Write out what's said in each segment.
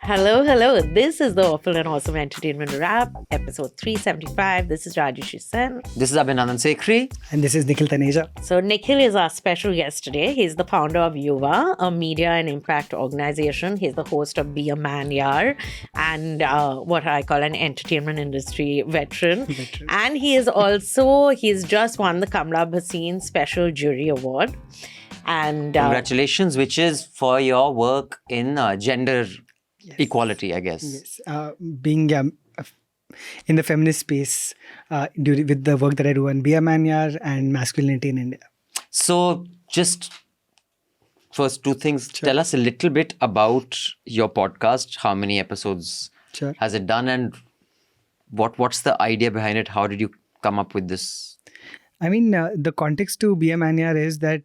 Hello, hello. This is the Awful and Awesome Entertainment Wrap, episode 375. This is Rajyasree Sen. This is Abhinandan Sekhri. And this is Nikhil Taneja. So, Nikhil is our special guest today. He's the founder of Yuva, a media and impact organization. He's the host of Be a Man, Yaar, and what I call an entertainment industry veteran. And he's just won the Kamla Bhasin Special Jury Award. And Congratulations, which is for your work in gender equality, I guess. Yes. Being in the feminist space with the work that I do on Be a Man, Yaar and masculinity in India. So, just first two things. Sure. Tell us a little bit about your podcast. How many episodes Sure. has it done, and what's the idea behind it? How did you come up with this? I mean, the context to Be a Man, Yaar is that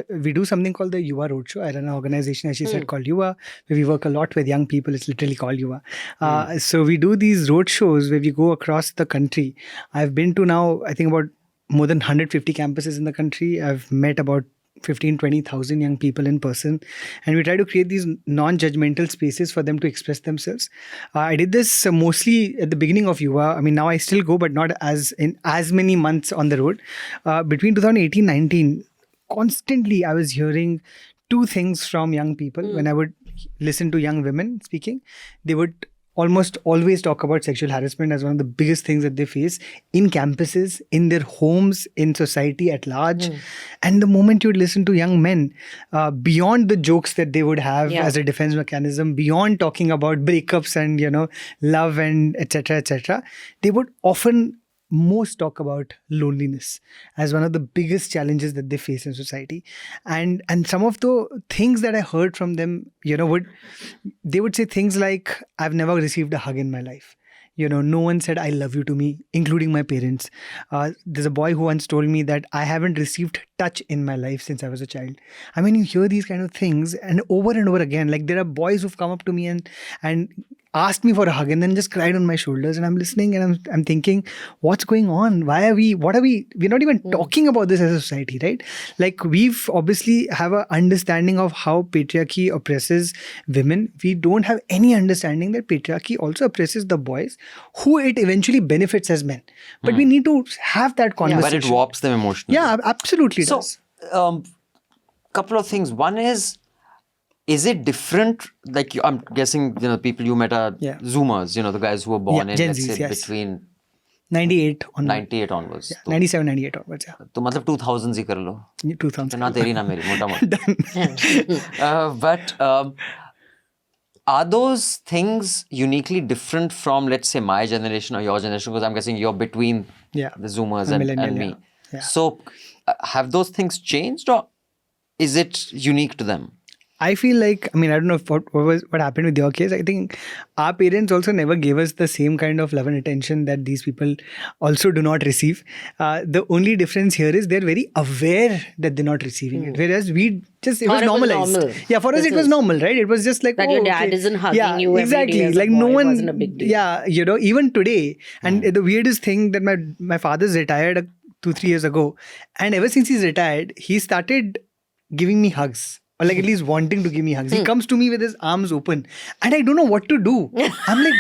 we do something called the Yuva Roadshow. I run an organization, as she said, called Yuva, where we work a lot with young people. It's literally called Yuva. So we do these roadshows where we go across the country. I've been to now, I think, about more than 150 campuses in the country. I've met about 20,000 young people in person, and we try to create these non-judgmental spaces for them to express themselves. I did this mostly at the beginning of Yuva. I mean, now I still go, but not as many months on the road. Between 2018-19, constantly I was hearing two things from young people. When I would listen to young women speaking, they would almost always talk about sexual harassment as one of the biggest things that they face in campuses, in their homes, in society at large. And the moment you would listen to young men, beyond the jokes that they would have as a defense mechanism, beyond talking about breakups and, love and etc., they would often most talk about loneliness as one of the biggest challenges that they face in society. And some of the things that I heard from them, they would say things like, I've never received a hug in my life. No one said I love you to me, including my parents. There's a boy who once told me that I haven't received touch in my life since I was a child. I mean, you hear these kind of things and over again. Like, there are boys who've come up to me and asked me for a hug and then just cried on my shoulders, and I'm listening and I'm thinking, what's going on? We're not even talking about this as a society, right? Like, we've obviously have an understanding of how patriarchy oppresses women. We don't have any understanding that patriarchy also oppresses the boys, who it eventually benefits as men. But we need to have that conversation. But it warps them emotionally. Yeah, absolutely. So, couple of things. One is it different? Like, I'm guessing, people you met are Zoomers, the guys who were born in, Gen let's Zs, say, between 98 onwards. 97, 98 onwards, तो मतलब 2000s ही कर लो. 2000. तो ना तेरी ना मेरी, मोटा-मोटा. But are those things uniquely different from, let's say, my generation or your generation? Because I'm guessing you're between the Zoomers and me. Yeah. So, have those things changed, or is it unique to them? I feel like, I don't know what happened with your case. I think our parents also never gave us the same kind of love and attention that these people also do not receive. The only difference here is they're very aware that they're not receiving it. Whereas it was normalized. Normal. Yeah, for us it was normal, right? It was just like, that your dad isn't hugging you exactly. every day as Like, a boy. no one, wasn't a big deal. Yeah, even today. And the weirdest thing that my father's retired 2-3 years ago. And ever since he's retired, he started giving me hugs. Or like at least wanting to give me hugs. He comes to me with his arms open and I don't know what to do. I'm like,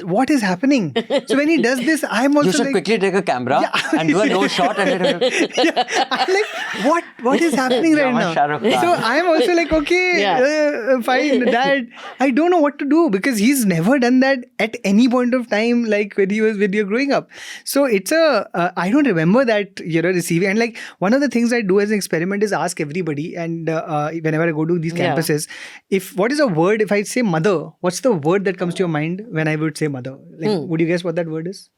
what is happening? So when he does this, I'm also you should like, quickly take a camera and do a no shot. And I'm like, what is happening right now? Shahrukh Khan. So I'm also like, okay, fine, Dad. I don't know what to do because he's never done that at any point of time, like when you're growing up. So it's I don't remember that, receiving. And like, one of the things I do as an experiment is ask everybody, and whenever I go to these campuses, what is a word, if I say mother, what's the word that comes to your mind when I would say mother? Like, would you guess what that word is?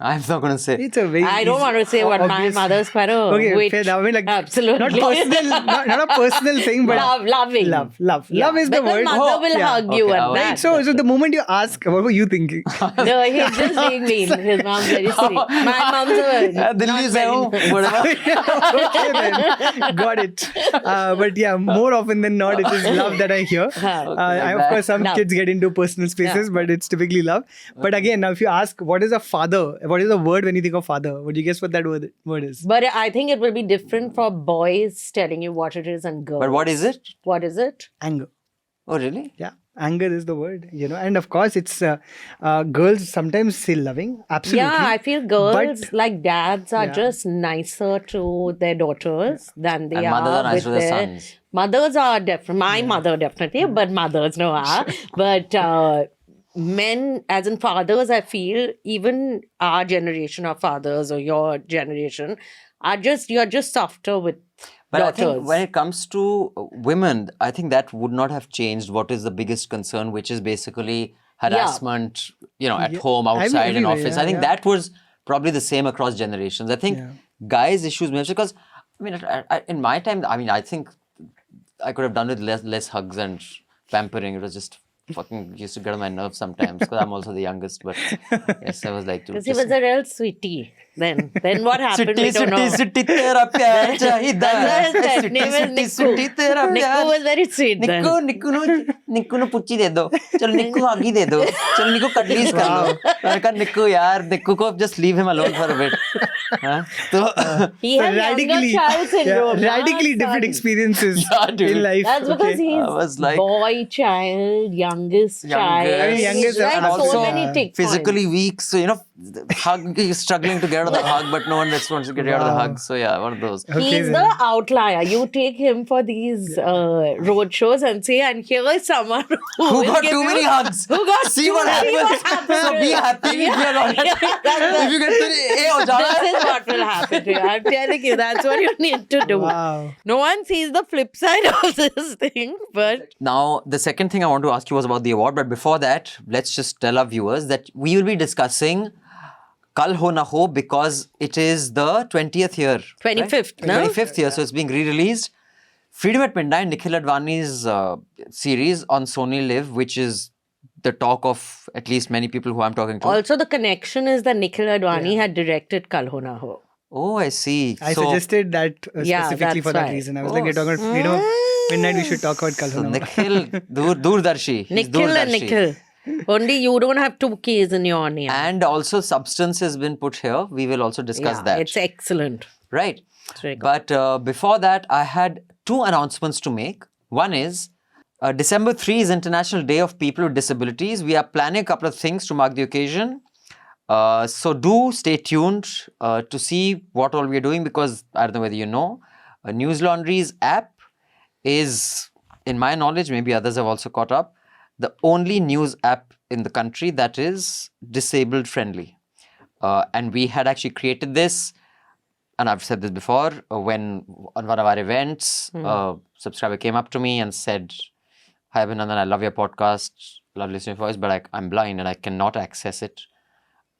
I'm not going to say. It's a very I don't want to say what obvious. my mother's quite a Okay, fair. I mean, like, absolutely. not personal, not a personal thing, but loving. Love. Love is the Because word. mother will hug you and Right. that. So the moment you ask, what were you thinking? No, he's just being mean. His mom's very sweet. My mom's a Delhi se ho, whatever. Okay, then. Got it. But yeah, more often than not, it is love that I hear. Of course, some kids get into personal spaces, but it's typically love. But again, now if you ask, what is a father? what is the word when you think of father? Would you guess what that word is? But I think it will be different for boys telling you what it is and girls. But what is it? What is it? Anger. Oh, really? Yeah. Anger is the word, and of course it's girls sometimes say loving, absolutely. Yeah, I feel girls But- like dads are just nicer to their daughters than they And are mothers are nicer with to their their sons. mothers are different. My mother definitely, but mothers no are. But men, as in fathers, I feel even our generation of fathers or your generation you're just softer with But I daughters. think when it comes to women, I think that would not have changed what is the biggest concern, which is basically harassment, at home, outside, in everywhere, office. I think yeah. that was probably the same across generations. I think guys' issues, because, in my time, I think I could have done with less hugs and pampering. It was just fucking used to get on my nerves sometimes because I'm also the youngest. But yes, I was like, because he was a real sweetie. Then what happened? We don't know. Sutti tera pyar chahida. That's why his name is Nikku. tera Nikku was very sweet then. Nikku नो पुच्ची दे दो चलो निक्कू आगी दे दो चलो निक्कू कटलीस कर लो मैंने कहा निक्कू यार निक्कू को just leave him alone for a bit तो He has younger child syndrome. radically Son. different experiences dude. in life. That's because I was he's like- boy child, youngest child. youngest, Like and so also many tick physically weak, so he's struggling to get out of the hug, but no one wants to get out of the hug. So yeah, one of those. Okay, He's then. the outlier. You take him for these road shows and say, and here is someone who Who will got give too you- many hugs? Who got See too what many happens. So be happy if you're not happy. If you get This is what will happen to you. I'm telling you, that's what you need to do. Wow. No one sees the flip side of this thing, but Now, the second thing I want to ask you was about the award, but before that, let's just tell our viewers that we will be discussing Kal Ho Naa Ho because it is the 20th year. 25th, right? no? 25th year, so it's being re-released. Freedom at Midnight, Nikhil Advani's series on Sony Live, which is the talk of at least many people who I'm talking to. Also, the connection is that Nikhil Advani had directed Kal Ho Naa Ho. Oh, I see. I So- suggested that Yeah, specifically for that's that why. reason. I was like, you're talking about Freedom Midnight, we should talk about Kal Ho So Naa Ho. Nikhil, Doordarshi. He's Nikhil and Doordarshi. Nikhil. Only you don't have two K's in your name. And also substance has been put here. We will also discuss Yeah, that. it's excellent. Right. It's very good. But before that, I had two announcements to make. One is December 3 is International Day of People with Disabilities. We are planning a couple of things to mark the occasion. So do stay tuned to see what all we are doing because I don't know whether you know, News Laundry's app is, in my knowledge, maybe others have also caught up, the only news app in the country that is disabled friendly. And we had actually created this, and I've said this before, when on one of our events, a subscriber came up to me and said, "Hi Abhinandan, I love your podcast, love listening to your voice, but I'm blind and I cannot access it.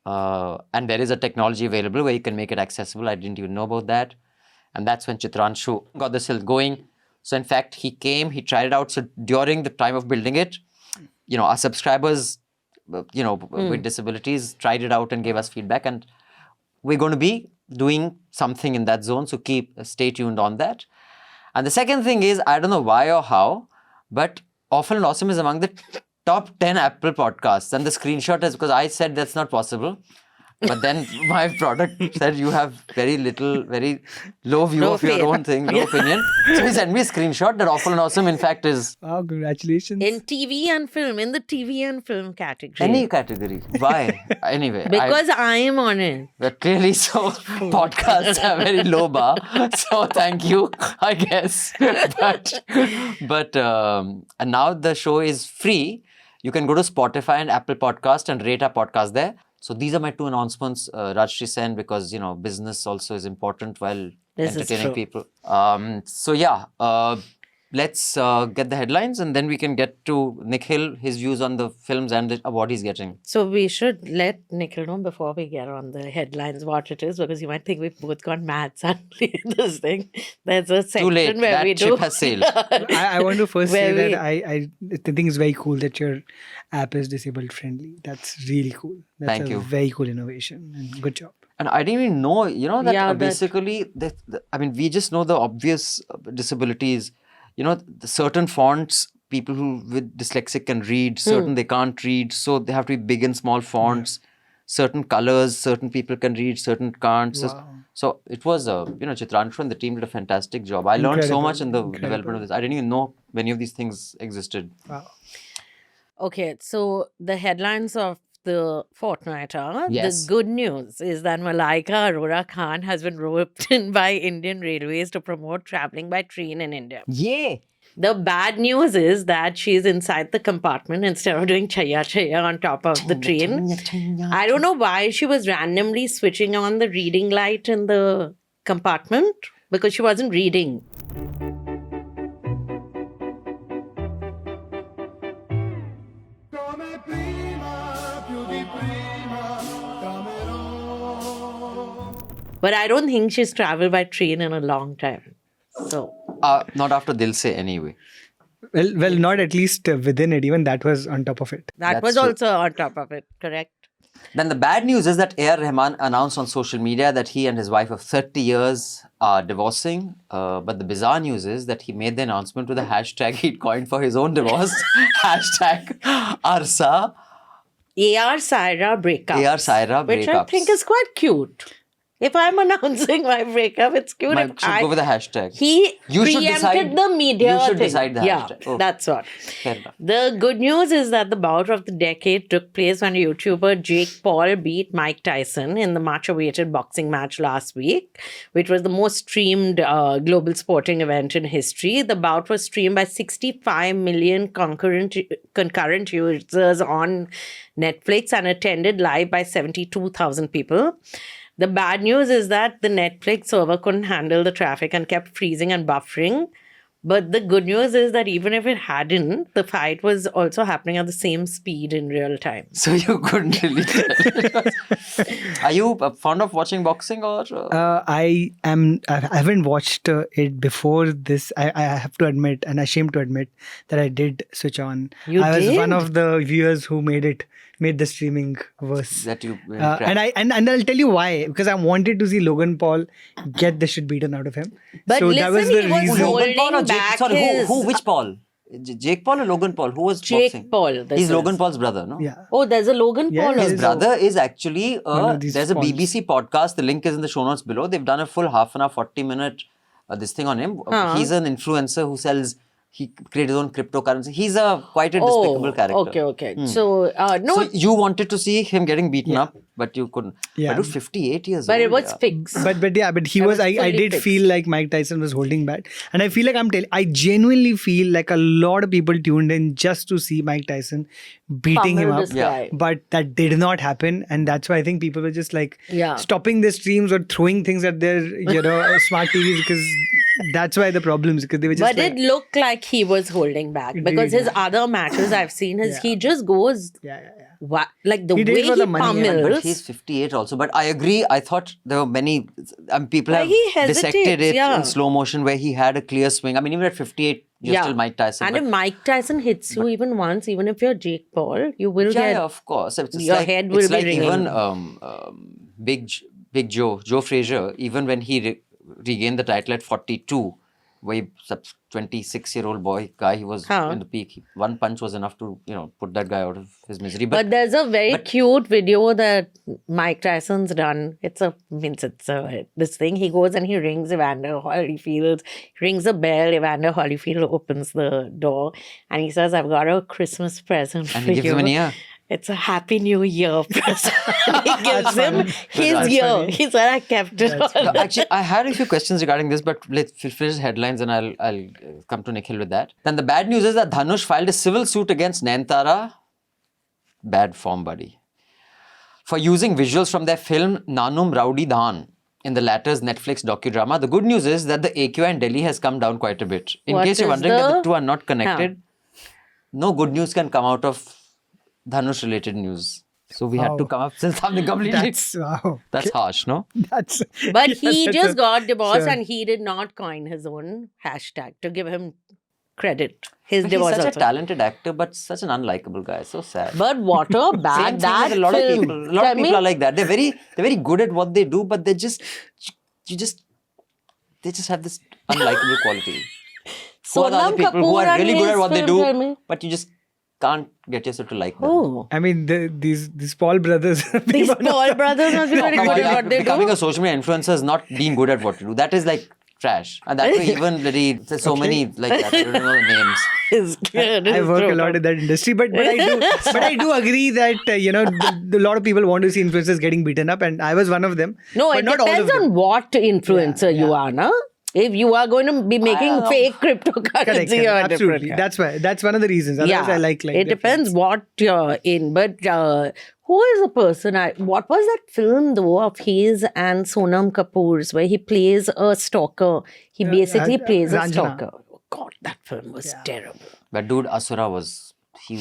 And there is a technology available where you can make it accessible. I didn't even know about that." And that's when Chitranshu got this hill going. So in fact, he came, he tried it out. So during the time of building it, our subscribers, with disabilities tried it out and gave us feedback. And we're going to be doing something in that zone. So stay tuned on that. And the second thing is, I don't know why or how, but Awful and Awesome is among the top 10 Apple podcasts. And the screenshot is because I said that's not possible. But then my product said you have very low view No of your faith. own thing, no opinion. So he sent me a screenshot that Awful and Awesome, in fact, is Wow, congratulations. In TV and film, in the TV and film category. any category. Why? Anyway. Because I am on it. But clearly, so podcasts are very low bar. So thank you, I guess. But and now the show is free. You can go to Spotify and Apple Podcast and rate our podcast there. So these are my two announcements, Rajyasree Sen, because business also is important while This is entertaining true. people. So yeah, let's get the headlines and then we can get to Nikhil, his views on the films and the award he's getting. So we should let Nikhil know before we get on the headlines what it is, because you might think we've both gone mad suddenly in this thing. There's a section Too late. where That we ship do. has sailed. I want to first say Where that I think it's very cool that your app is disabled friendly. That's really cool. That's Thank a you. very cool innovation and good job. And I didn't even know, that Yeah, that- basically, we just know the obvious disabilities. The certain fonts, people who with dyslexic can read, certain they can't read, so they have to be big and small fonts. certain colors, certain people can read, certain can't. Wow. So it was, Chitranshu and the team did a fantastic job. I learned so Incredible, much in the incredible. development of this. I didn't even know many of these things existed. Wow. Okay, so the headlines of the fortnight are Yes. the good news is that Malaika Arora Khan has been roped in by Indian Railways to promote traveling by train in India. Yay! The bad news is that she's inside the compartment instead of doing chaya chaya on top of the train. I don't know why she was randomly switching on the reading light in the compartment because she wasn't reading. But I don't think she's traveled by train in a long time. So Not after Dil Se anyway. Well, not at least within it. Even that was on top of it. that That's was true. also on top of it, correct? Then the bad news is that A.R. Rahman announced on social media that he and his wife of 30 years are divorcing. But the bizarre news is that he made the announcement with a hashtag he'd coined for his own divorce. Hashtag Arsa. A.R. Saira breakup. A.R. Saira Which I breakups. think is quite cute. If I'm announcing my breakup, it's cute. Should go with the hashtag. He You should preempted decide- the media you should thing. decide the Yeah, hashtag. Oh. that's what. Fair enough. The good news is that the bout of the decade took place when YouTuber Jake Paul beat Mike Tyson in the much-awaited boxing match last week, which was the most streamed global sporting event in history. The bout was streamed by 65 million concurrent users on Netflix and attended live by 72,000 people. The bad news is that the Netflix server couldn't handle the traffic and kept freezing and buffering. But the good news is that even if it hadn't, the fight was also happening at the same speed in real time. So you couldn't really tell. Are you fond of watching boxing or? I haven't watched it before this. I have to admit, and ashamed to admit, that I did switch on. You I was did? one of the viewers who made the streaming worse. That you And I'll tell you why. Because I wanted to see Logan Paul get the shit beaten out of him. But so that was listen, the he was reason. holding Logan Paul or Jake? back Sorry, his- who? Which Paul? Jake Paul or Logan Paul? Who was Jake boxing? Paul. this He's is. Logan Paul's brother, no? Yeah. Oh, there's a Logan Yeah, Paul. his also. His brother is actually One of these there's a Pauls. BBC podcast. The link is in the show notes below. They've done a full half an hour, 40-minute this thing on him. He's an influencer who sells. He created his own cryptocurrency. He's quite a despicable character. Okay. So, no, So you wanted to see him getting beaten up, but you couldn't. Yeah. But dude, 58 years but old. it was yeah. fixed. But he was. I fully did fixed. feel like Mike Tyson was holding back, and I feel like I genuinely feel like a lot of people tuned in just to see Mike Tyson beating him Pummel up. this Yeah. guy. But that did not happen, and that's why I think people were just like Yeah. stopping their streams or throwing things at their smart TVs because that's why the problems because they were just. But like, it looked like he was holding back It because did, his other matches I've seen is Yeah. he just goes yeah. like the He did it way for he the money, yeah, pummels. But he's 58 also. But I agree. I thought there were many people But have he hesitates, dissected it yeah. in slow motion where he had a clear swing. I mean, even at 58, you're still Mike Tyson. And but- if Mike Tyson hits you even once, even if you're Jake Paul, you will yeah, get. yeah, of course. It's Your like, head will it's be like ringing. even Big Joe Frazier, even when he regained the title at 42, where 26-year-old guy, he was in the peak. One punch was enough to put that guy out of his misery. But there's a very cute video that Mike Tyson's done. This thing. He goes and he rings Evander Holyfield, rings a bell. Evander Holyfield opens the door and he says, "I've got a Christmas present and for he gives you. him an ear. It's a Happy New Year present." He gives him his That's year. funny. He said, "I kept it on." No, actually, I had a few questions regarding this, but let's finish the headlines and I'll come to Nikhil with that. Then the bad news is that Dhanush filed a civil suit against Nayanthara, bad form buddy, for using visuals from their film Nanum Rowdy Dhan in the latter's Netflix docudrama. The good news is that the AQI in Delhi has come down quite a bit. In What case you're is wondering that the the- two are not connected, no good news can come out of Dhanush related news. So we had to come up with something completely. That's wow. That's harsh, no? That's. But Yes, he that's just a- got divorced sure. and he did not coin his own hashtag to give him credit. His But divorce he's such also. a talented actor, but such an unlikable guy. So sad. But what a Same bad thing that with a lot of film. people. A lot Tell of people me. are like that. They're very good at what they do, but they just have this unlikable quality. Who are the other Sonam people who Kapoor are and really good his at what they film, tell do, me. but you just can't get yourself to like them. Oh. I mean, these Paul brothers. These Paul brothers must be very Come on, good at what they becoming do. a social media influencer is not being good at what you do. That is like trash. And that way even there's so many like that. I don't know the names. It's good. I work a lot in that industry, but I do agree that a lot of people want to see influencers getting beaten up, and I was one of them. No, but it not all of depends them. on what influencer you are, na? If you are going to be making fake cryptocurrency, Correct, you're absolutely. different. That's one of the reasons. Otherwise, I like it depends what you're in. But who is the person? What was that film though of his and Sonam Kapoor's where he plays a stalker? He basically plays a Ranjana. stalker. Oh God, that film was terrible. But dude, Asura was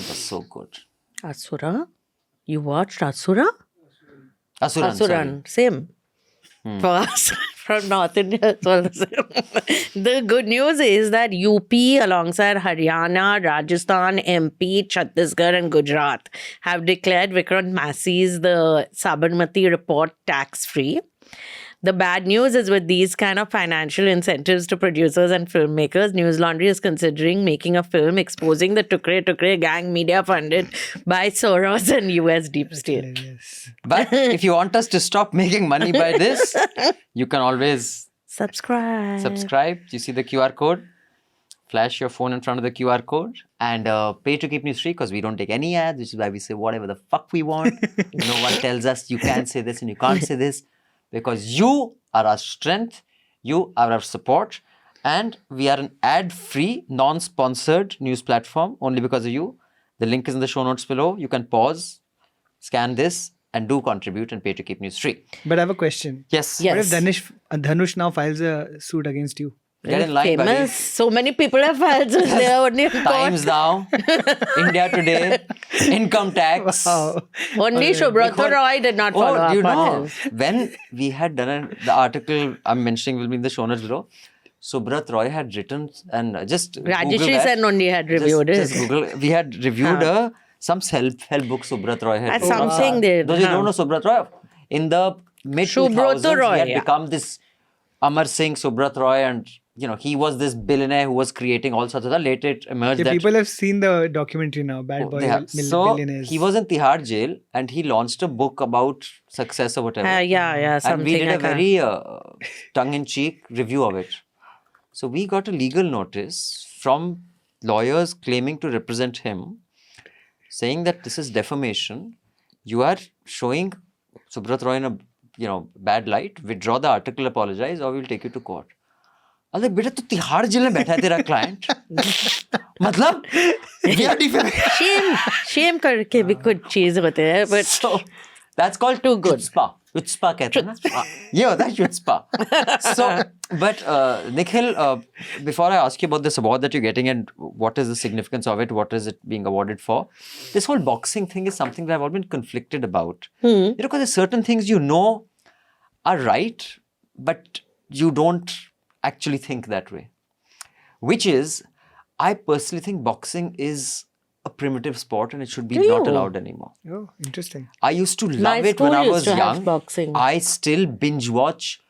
so good. Asura? You watched Asura? Asuran, sorry. Asuran, same. For us from North India, it's all the same. The good news is that UP alongside Haryana, Rajasthan, MP, Chhattisgarh and Gujarat have declared Vikrant Massey's the Sabarmati report tax-free. The bad news is with these kind of financial incentives to producers and filmmakers, News Laundry is considering making a film exposing the Tukre gang media funded by Soros and US deep state. Yes. But if you want us to stop making money by this, you can always Subscribe. You see the QR code, flash your phone in front of the QR code, and pay to keep news free because we don't take any ads, which is why we say whatever the fuck we want. No one tells us you can say this and you can't say this because you are our strength, you are our support, and we are an ad-free, non-sponsored news platform only because of you. The link is in the show notes below. You can pause, scan this, and do contribute and pay to keep news free. But I have a question. Yes. Yes. What if Dhanush now files a suit against you? Get in line, Famous. buddy. So many people have filed since they are only in court. Times now, India Today, income tax. Wow. Only Subrata Roy did not follow up on his. When we had done the article I'm mentioning will be in the show notes below, Subrat Roy had written and just Google Rajyasree that. Sen only had reviewed Just it. Google. We had reviewed some self-help book Subrat Roy had. That's written. something they Those you don't know Subrat Roy, in the mid 2000s, Roy, he had yeah. become this Amar Singh Subrat Roy, and he was this billionaire who was creating all sorts of that. Later it emerged Yeah, that people have seen the documentary now, Bad Boy so Billionaires. he was in Tihar jail and he launched a book about success or whatever. Yeah, something and we did a like that. very tongue-in-cheek review of it. So we got a legal notice from lawyers claiming to represent him, saying that this is defamation. You are showing Subrat Roy in a bad light. Withdraw the article, apologize, or we'll take you to court. I was like, बेटा तू Tihar jail में बैठा है तेरा client. मतलब we are defamation. Shame करके भी कुछ चीज होते हैं, but So that's called Too good. chutzpah कहते हैं ना? ये होता है chutzpah. So, but Nikhil, before I ask you about this award that you're getting and what is the significance of it, what is it being awarded for, this whole boxing thing is something that I've always been conflicted about. Because there's certain things are right, but you don't actually think that way. Which is, I personally think boxing is a primitive sport and it should be not allowed anymore. Oh, interesting. I used to love My it when school I used was to have young. boxing. I still binge watch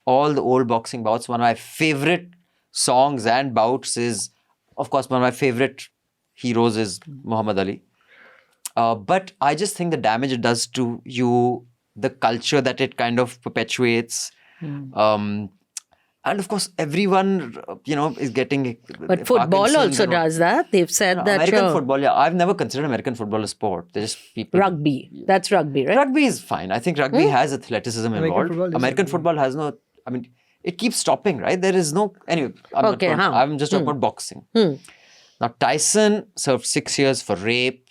all the old boxing bouts. One of my favorite songs and bouts is, of course, one of my favorite heroes is Muhammad Ali. But I just think the damage it does to you, the culture that it kind of perpetuates. And of course, everyone, is getting. But football also does that. They've said that American football, yeah. I've never considered American football a sport. They're just people. rugby. That's rugby, right? Rugby is fine. I think rugby has athleticism involved. football is American rugby. football has no. I mean, it keeps stopping, right? There is no. Anyway, I'm just talking about boxing. Now, Tyson served 6 years for rape.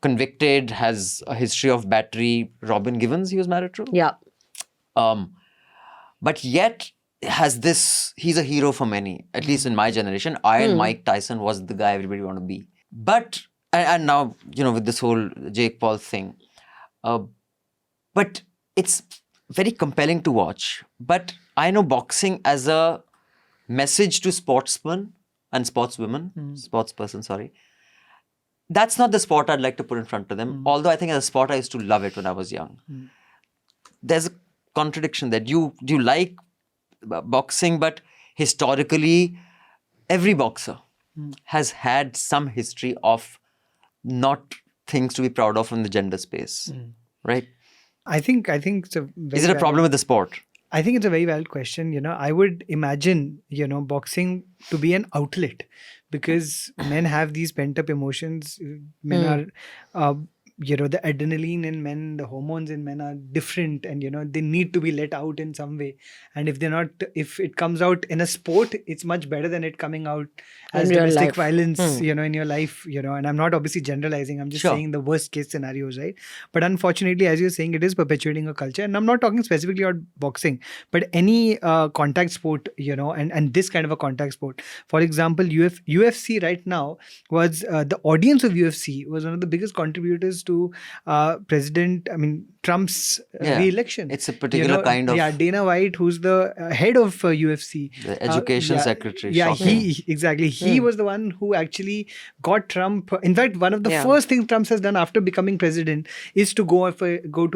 Convicted, has a history of battery. Robin Givens, he was married to. Yeah. But yet has this, he's a hero for many, at least in my generation. Iron Mike Tyson was the guy everybody wanted to be. But, and now, with this whole Jake Paul thing. But it's very compelling to watch. But I know boxing as a message to sportsmen and sportsperson, sorry. That's not the sport I'd like to put in front of them. Although I think as a sport, I used to love it when I was young. There's a contradiction that you like boxing, but historically, every boxer has had some history of not things to be proud of in the gender space, right? I think it's a very Is it a problem with the sport? I think it's a very valid question. I would imagine, boxing to be an outlet, because men have these pent up emotions. Men are, the adrenaline in men, the hormones in men are different, and, they need to be let out in some way. And if it comes out in a sport, it's much better than it coming out as In real domestic life. violence, in your life, and I'm not obviously generalizing. I'm just Sure. saying the worst case scenarios, right? But unfortunately, as you're saying, it is perpetuating a culture. And I'm not talking specifically about boxing, but any contact sport, and this kind of a contact sport. For example, UFC right now was the audience of UFC was one of the biggest contributors to Trump's re-election. It's a particular kind of... Yeah, Dana White, who's the head of UFC. The education secretary. Yeah, Shocking. He was the one who actually got Trump. In fact, one of the first things Trump has done after becoming president is to go to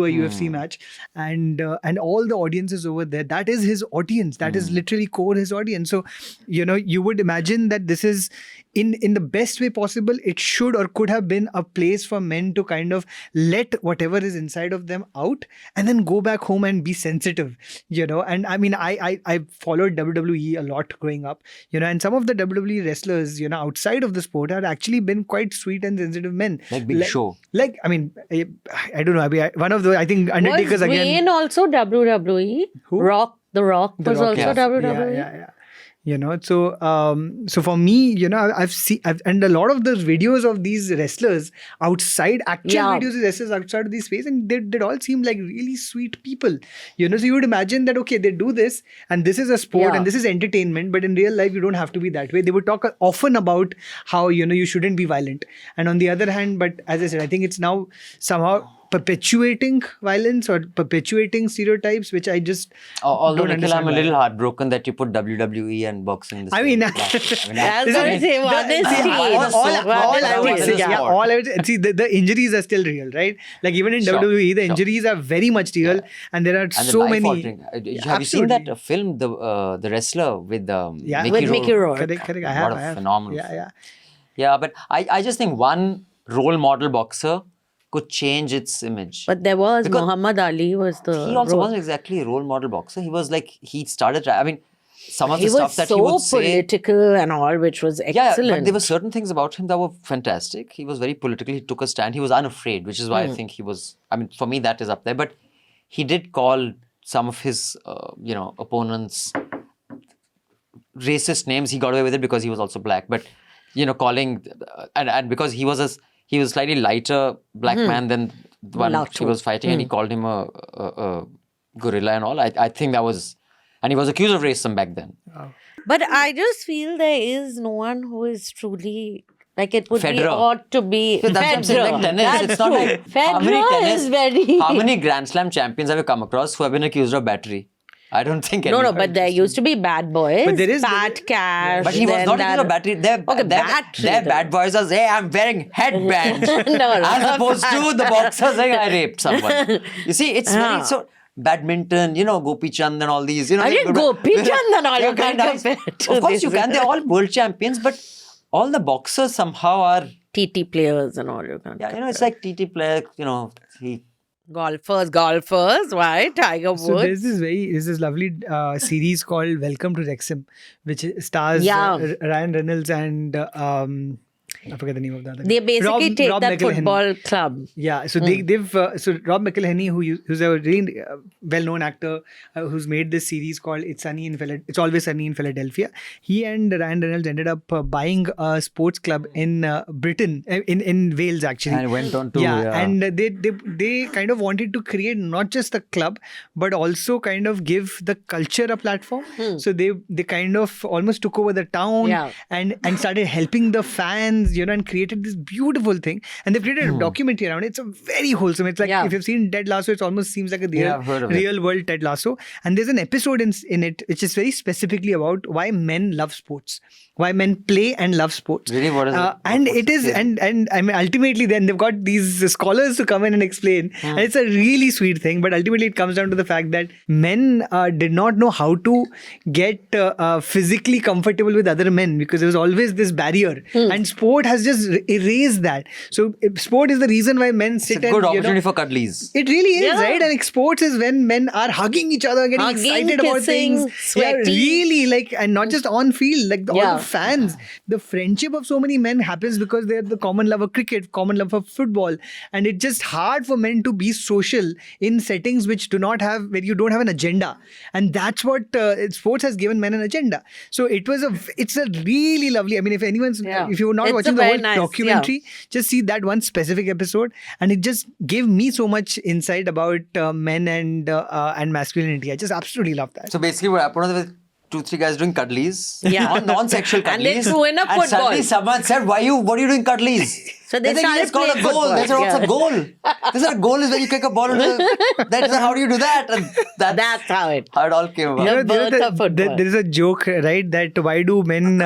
a UFC match, and all the audiences over there. That is his audience. That is literally core his audience. So, you would imagine that this is in the best way possible. It should or could have been a place for men to kind of let whatever is inside of them out, and then go back home and be sensitive. And I followed WWE a lot growing up. And some of the WWE wrestlers, outside of the sport, had actually been quite sweet and sensitive men. Like Big Show. I don't know. One of the, I think, Undertaker's Was again. Wayne also WWE? Who? The Rock was Rock, also WWE. Yeah. So for me, I've seen, and a lot of the videos of these wrestlers outside, videos of wrestlers outside of this space, and they all seem like really sweet people. So you would imagine that, okay, they do this, and this is a sport, and this is entertainment, but in real life, you don't have to be that way. They would talk often about how, you shouldn't be violent. And on the other hand, but as I said, I think it's now somehow perpetuating violence or perpetuating stereotypes, which I just Although, don't Nikhil, I'm understand a little why. heartbroken that you put WWE and boxing. I was going to say, what is the injuries are still real, right? Like even in Sure, WWE, the injuries are very much real, and there are and so many. Have you seen that film, the wrestler with Mickey Rourke. Correct. I What a have. phenomenal Yeah. Yeah, but I just think one role model boxer could change its image. But there was Because Muhammad Ali was the he also role. wasn't exactly a role model boxer. He was like, he started, some of He the stuff was that so he would say. political and all, which was excellent. Yeah, but there were certain things about him that were fantastic. He was very political. He took a stand. He was unafraid, which is why I think he was, for me, that is up there. But he did call some of his, opponents racist names. He got away with it because he was also black. But, calling, and because he was a slightly lighter black man than the one he was fighting, and he called him a gorilla and all. I think that was... And he was accused of racism back then. But I just feel there is no one who is truly... Like it would be Federer. odd to be So that's what I'm saying, like tennis. That's It's not true. like... How Federer many Grand Slam champions have you come across who have been accused of battery? I don't think any. No, but there used to be bad boys. But there is- Pat Cash. But he was then not that- accused of battery. Their bad boys are saying, I'm wearing headband. No. As opposed to the boxer saying, I raped someone. You see, it's very so... Badminton, Gopi Chand and all these, Gopi Chand and all, you can't guys. compare to Of course this. you can. They're all world champions, but all the boxers somehow are... TT players and all you can. Yeah, it's like TT player, he... Golfers, why? Tiger Woods. So there's this lovely series called Welcome to Wrexham, which stars Ryan Reynolds and I forget the name of the other. They basically take Rob that McElhenney. football club. Yeah, so they've so Rob McElhenney, who's a really well-known actor who's made this series called It's Always Sunny in Philadelphia. He and Ryan Reynolds ended up buying a sports club in Britain, in Wales actually. And went on to... and they kind of wanted to create not just a club but also kind of give the culture a platform. So they kind of almost took over the town and started helping the fans, actors, and created this beautiful thing. And they've created a documentary around it. It's a very wholesome. It's like, if you've seen Ted Lasso, it almost seems like a real world Ted Lasso. And there's an episode in it which is very specifically about why men love sports, why men play and love sports. Really, what is it? And it is, and I mean, ultimately, then they've got these scholars to come in and explain, and it's a really sweet thing. But ultimately, it comes down to the fact that men did not know how to get physically comfortable with other men, because there was always this barrier, and sport has just erased that. So sport is the reason why men sit. It's a good opportunity for cuddlies. It really is, right? And sports is when men are hugging each other, getting excited about things, really, like, and not just on field, like all the fans. The friendship of so many men happens because they have the common love of cricket, common love of football, and it's just hard for men to be social in settings which do not have, where you don't have an agenda, and that's what sports has given men an agenda. So it's a really lovely. I mean, if you're not watching the whole documentary, just see that one specific episode, and it just gave me so much insight about men and masculinity. I just absolutely love that. So basically, what happened with 2-3 guys doing cuddlies, non-sexual cuddlies, and they threw in a football. And suddenly someone said, what are you doing cuddlies? So they started playing football. They said, what's a goal? They said, a goal is when you kick a ball into how do you do that? And that's how it all came about. There is a joke, right, that why do men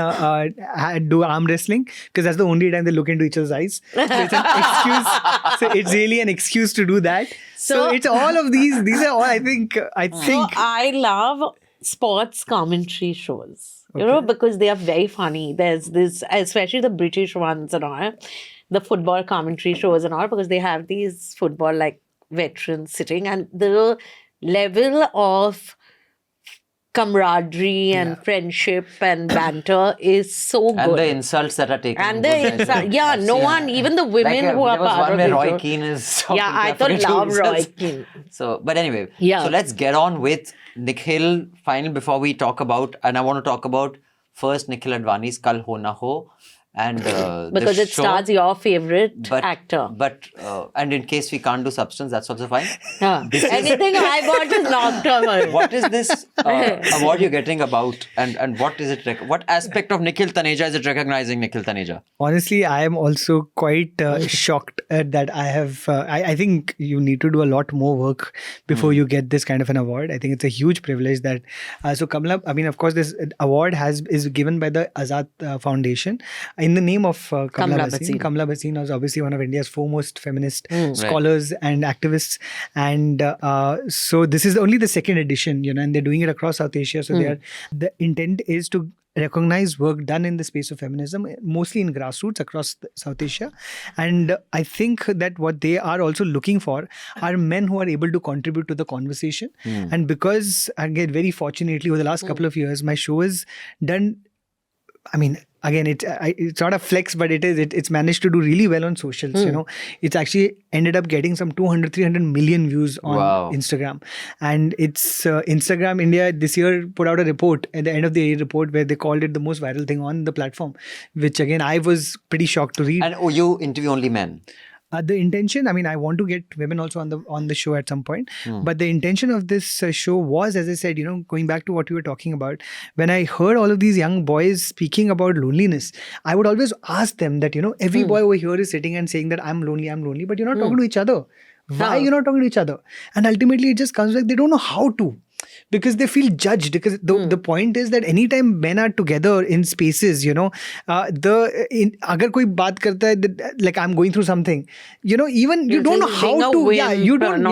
do arm wrestling? Because that's the only time they look into each other's eyes. So it's an excuse. So it's really an excuse to do that. So it's all of these. These are all, I think. So I love sports commentary shows, because they are very funny. There's this, especially the British ones and all, the football commentary shows and all, because they have these football like veterans sitting, and the level of camaraderie and friendship and banter is so good. And the insults that are taken. And no one, even the women who are part of it. Roy Keane is. I love Roy Keane. So, but anyway, so let's get on with Nikhil. Final before we talk about, and I want to talk about first Nikhil Advani's Kal Ho Naa Ho. And because it stars your favorite actor. But and in case we can't do substance, that's also fine. Anything I bought is knocked over. What is this award you're getting about? And what is it? What aspect of Nikhil Taneja is it recognizing Nikhil Taneja? Honestly, I am also quite shocked that I have. I think you need to do a lot more work before you get this kind of an award. I think it's a huge privilege that. So Kamala, I mean, of course, this award is given by the Azad Foundation. In the name of Kamala Bachhan. Kamala Bachhan was obviously one of India's foremost feminist scholars and activists. And so this is only the second edition, and they're doing it across South Asia. So the intent is to recognize work done in the space of feminism, mostly in grassroots across South Asia. And I think that what they are also looking for are men who are able to contribute to the conversation. And because, again, very fortunately, over the last couple of years, my show has done, I mean, again, it's not a flex, but it's managed to do really well on socials. It's actually ended up getting some 200-300 million views on Instagram. And it's Instagram India this year put out a report at the end of the year report where they called it the most viral thing on the platform, which again I was pretty shocked to read. And you interview only men? The intention, I mean, I want to get women also on the show at some point. But the intention of this show was, as I said, going back to what we were talking about, when I heard all of these young boys speaking about loneliness, I would always ask them that, every boy over here is sitting and saying that I'm lonely, but you're not talking to each other. Why you're not talking to each other? And ultimately it just comes like they don't know how to. Because they feel judged. Because the point is that anytime men are together in spaces, agar koi baat karta hai, like I'm going through something, even you don't know how to. You don't know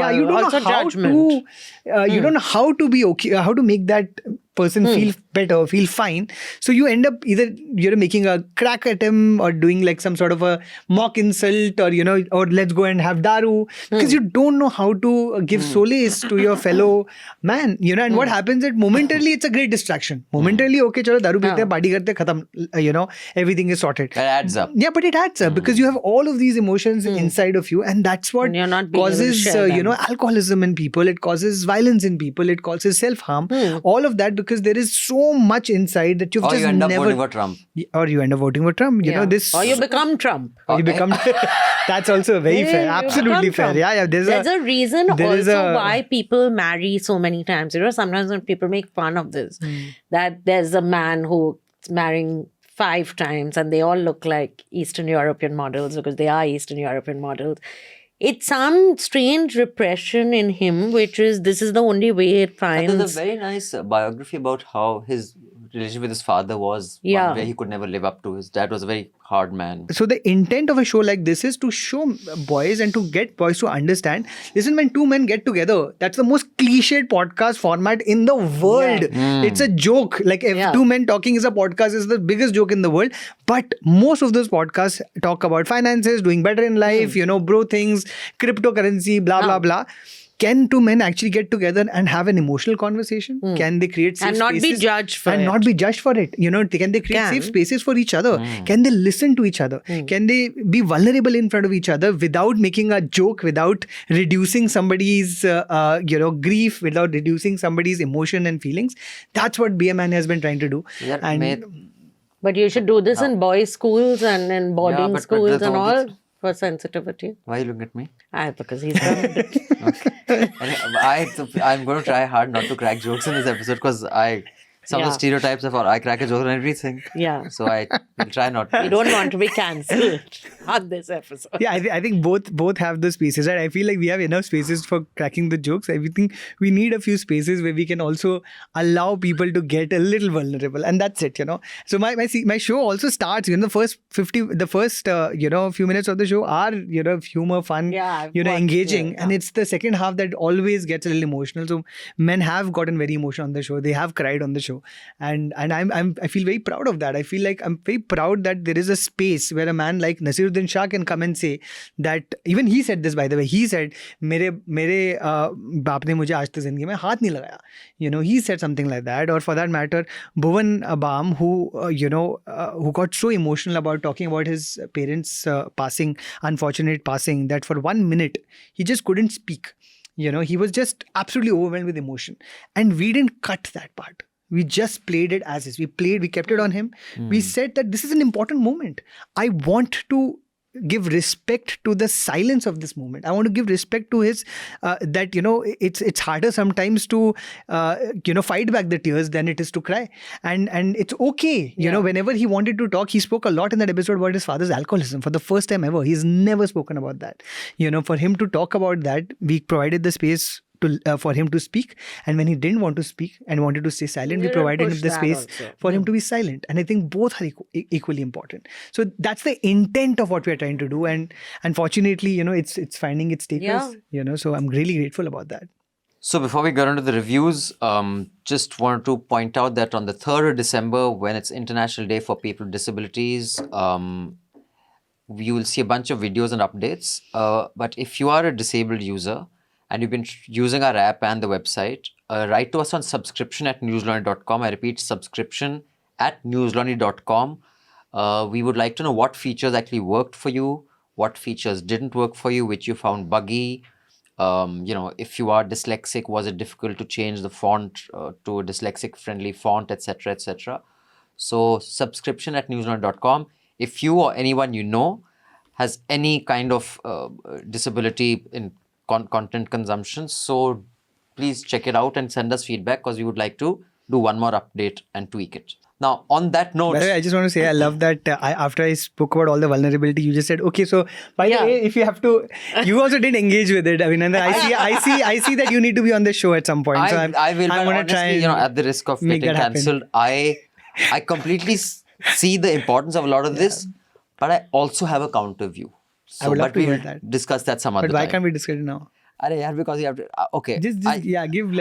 how to be okay, how to make that person feel better, feel fine. So you end up either you're making a crack at him or doing like some sort of a mock insult or or let's go and have daru, because you don't know how to give solace to your fellow man. And what happens is momentarily it's a great distraction. Momentarily, okay, chalo daru pite hain, party karte, khatam, everything is sorted. It adds up. Yeah, but it adds up because you have all of these emotions inside of you, and that's what causes alcoholism in people. It causes violence in people. It causes self-harm. All of that because there is so much inside that you've just you end up never. Voting for Trump. Or you end up voting for Trump. This. Or you become Trump. Or you become. That's also very fair. Absolutely fair. Trump. Yeah. There's a reason also why people marry so many times. Sometimes when people make fun of this, that there's a man who's marrying 5 times and they all look like Eastern European models because they are Eastern European models. It's some strange repression in him, which is this is the only way it And finds. there's a very nice biography about how his relationship with his father was Yeah. one where he could never live up to. His dad was a very hard man. So the intent of a show like this is to show boys and to get boys to understand, listen, when two men get together, that's the most cliched podcast format in the world. It's a joke. Like if Yeah. two men talking is a podcast, is the biggest joke in the world. But most of those podcasts talk about finances, doing better in life, bro things, cryptocurrency, blah, blah, blah. Can two men actually get together and have an emotional conversation? Can they create safe And not be spaces judged for and it. not be judged for it? Can they create safe spaces for each other? Can they listen to each other? Can they be vulnerable in front of each other without making a joke, without reducing somebody's grief, without reducing somebody's emotion and feelings? That's what BMN has been trying to do. Yeah, And But you should do this in boys' schools and in boarding but schools that's and all all it's- for sensitivity. Why are you looking at me? Because he's done it. I'm going to try hard not to crack jokes in this episode because some of the Yeah. stereotypes are I crack a joke on everything. Yeah. So I will try not to. We don't want to be cancelled on this episode. yeah, I think both have the spaces, right? I feel like we have enough spaces for cracking the jokes. I think we need a few spaces where we can also allow people to get a little vulnerable, and that's it. So my show also starts. The first few minutes of the show are humor, fun, Yeah, I've watched engaging, it, and yeah. it's the second half that always gets a little emotional. So men have gotten very emotional on the show. They have cried on the show. And I feel very proud of that. I feel like I'm very proud that there is a space where a man like Naseeruddin Shah can come and say that, even he said this, by the way, he said, mere baap ne mujhe aaj tak zindagi mein haath nahi lagaya. He said something like that. Or for that matter, Bhuvan Abam, who got so emotional about talking about his parents' unfortunate passing, that for 1 minute, he just couldn't speak. He was just absolutely overwhelmed with emotion. And we didn't cut that part. We just played it as is. We kept it on him. We said that this is an important moment. I want to give respect to the silence of this moment. I want to give respect to his, it's harder sometimes to, fight back the tears than it is to cry. And it's okay. Whenever he wanted to talk, he spoke a lot in that episode about his father's alcoholism for the first time ever. He's never spoken about that. For him to talk about that, we provided the space for him to speak, and when he didn't want to speak and wanted to stay silent, we provided him the space for him to be silent. And I think both are equally important. So that's the intent of what we are trying to do, and unfortunately, it's finding its takers. So I'm really grateful about that. So before we get into the reviews, just wanted to point out that on the 3rd of December, when it's International Day for People with Disabilities, you will see a bunch of videos and updates. But if you are a disabled user and you've been using our app and the website, write to us on subscription@newslaundry.com. I repeat, subscription@newslaundry.com. We would like to know what features actually worked for you, what features didn't work for you, which you found buggy. If you are dyslexic, was it difficult to change the font to a dyslexic-friendly font, etc., etc. So subscription@newslaundry.com. If you or anyone you know has any kind of disability in content consumption, so please check it out and send us feedback, because we would like to do one more update and tweak it. Now, on that note, by the way, I just want to say I love that after I spoke about all the vulnerability, you just said, okay, so by the way, if you have to, you also did engage with it. I mean, and I see that you need to be on the show at some point. I So will, I but want to try honestly, and at the risk of make getting that happen. cancelled, I completely see the importance of a lot of this, but I also have a counter view. So, I would love to we hear will that. discuss that some other But time. why can't we discuss it now? Because you have to. Okay. Give like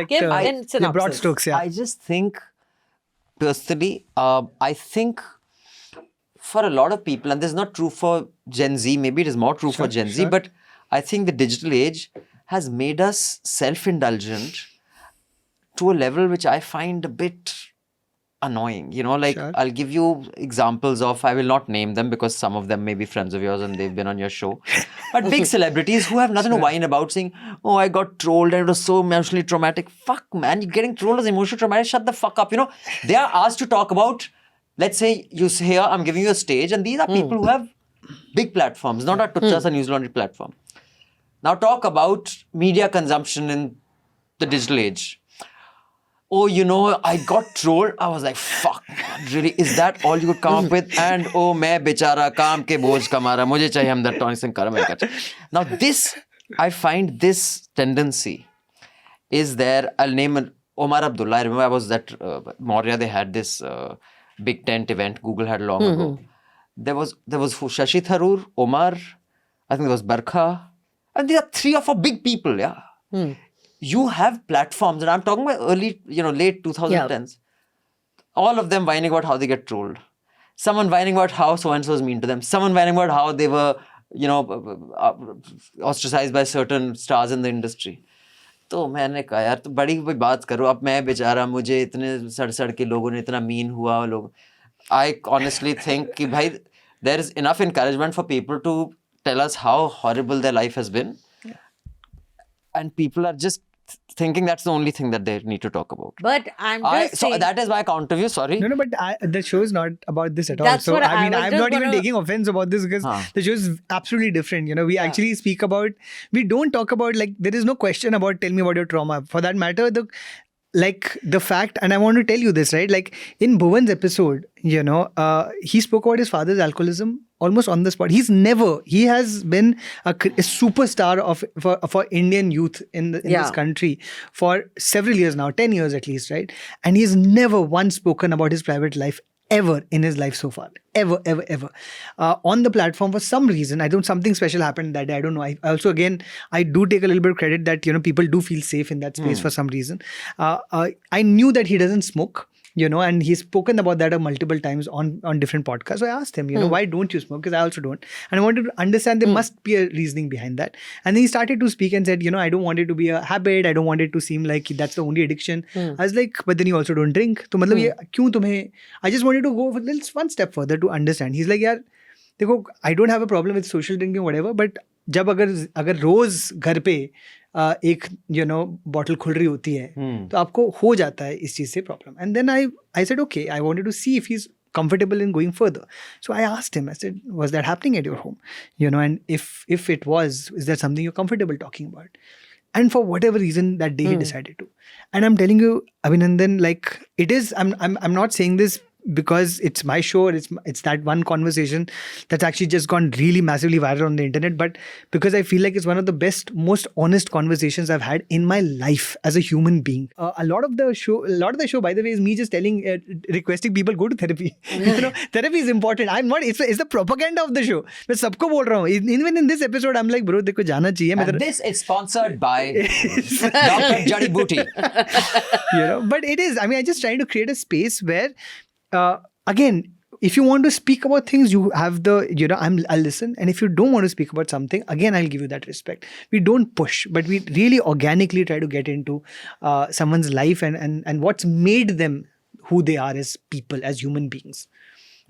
Give in the synopsis. broad strokes. Yeah. I just think, personally, I think for a lot of people, and this is not true for Gen Z, maybe it is more true for Gen Z, but I think the digital age has made us self-indulgent to a level which I find a bit annoying. I'll give you examples of, I will not name them because some of them may be friends of yours and they've been on your show, but big celebrities who have nothing to whine about, saying, oh, I got trolled and it was so emotionally traumatic. Fuck, man, you're getting trolled as emotionally traumatic. Shut the fuck up. They are asked to talk about, let's say you say here, I'm giving you a stage, and these are people who have big platforms, not our Tuchas and News Laundry platform. Now talk about media consumption in the digital age. oh, I got trolled. I was like, fuck, man, really? Is that all you could come up with? And oh, मैं बेचारा काम के बोझ कमा रहा, मुझे चाहिए हमदर्द tonic Singh कर. Now this, I find this tendency is there. I'll name Omar Abdullah. I remember I was at Maurya. They had this big tent event Google had long ago. There was Shashi Tharoor, Omar, I think there was Barkha, and there are 3 or 4 big people. Yeah. You have platforms, and I'm talking about early, late 2010s. All of them whining about how they get trolled. Someone whining about how so-and-so is mean to them. Someone whining about how they were, ostracized by certain stars in the industry. तो मैंने कहा यार तो बड़ी कोई बात करो. अब मैं बेचारा, मुझे इतने सड़ के लोगों ने इतना मीन हुआ लोग. I honestly think कि भाई there is enough encouragement for people to tell us how horrible their life has been. And people are just thinking that's the only thing that they need to talk about. But I'm just saying, so that is my counter view. Sorry. No, but the show is not about this at all. That's So what I I mean, was I'm just not even gonna- taking offense about this because the show is absolutely different. We actually speak about. We don't talk about like there is no question about tell me about your trauma. For that matter, the fact, and I want to tell you this, right? Like in Bhuvan's episode, he spoke about his father's alcoholism almost on the spot. He has been a superstar for Indian youth in this country for several years now, 10 years at least, right? And he's never once spoken about his private life ever in his life so far. Ever. On the platform for some reason, something special happened that day. I don't know. I also, again, I do take a little bit of credit that, people do feel safe in that space for some reason. I knew that he doesn't smoke. And he's spoken about that multiple times on different podcasts. So I asked him, why don't you smoke? Because I also don't. And I wanted to understand there must be a reasoning behind that. And then he started to speak and said, I don't want it to be a habit. I don't want it to seem like that's the only addiction. I was like, but then you also don't drink. So I just wanted to go one step further to understand. He's like, yaar, देखो, I don't have a problem with social drinking or whatever, but जब अगर रोज घर पे एक bottle खुल रही होती है तो आपको हो जाता है इस चीज से problem. And then I said okay, I wanted to see if he is comfortable in going further. So I asked him, I said, was that happening at your home? And if it was, is that something you're comfortable talking about? And for whatever reason that day he decided to. And I'm telling you, Abhinandan, like it is, I'm not saying this because it's my show, it's that one conversation that's actually just gone really massively viral on the internet, but because I feel like it's one of the best, most honest conversations I've had in my life as a human being. A lot of the show, by the way, is me just requesting people go to therapy. Therapy is important. I'm not. It's the propaganda of the show. मैं सबको बोल रहा हूँ. Even in this episode, I'm like, bro, देखो जाना चाहिए. And this is sponsored by Dr. Jari Booty. But it is. I mean, I just trying to create a space where. Again, if you want to speak about things, you have I'll listen. And if you don't want to speak about something, again, I'll give you that respect. We don't push, but we really organically try to get into someone's life and what's made them who they are as people, as human beings.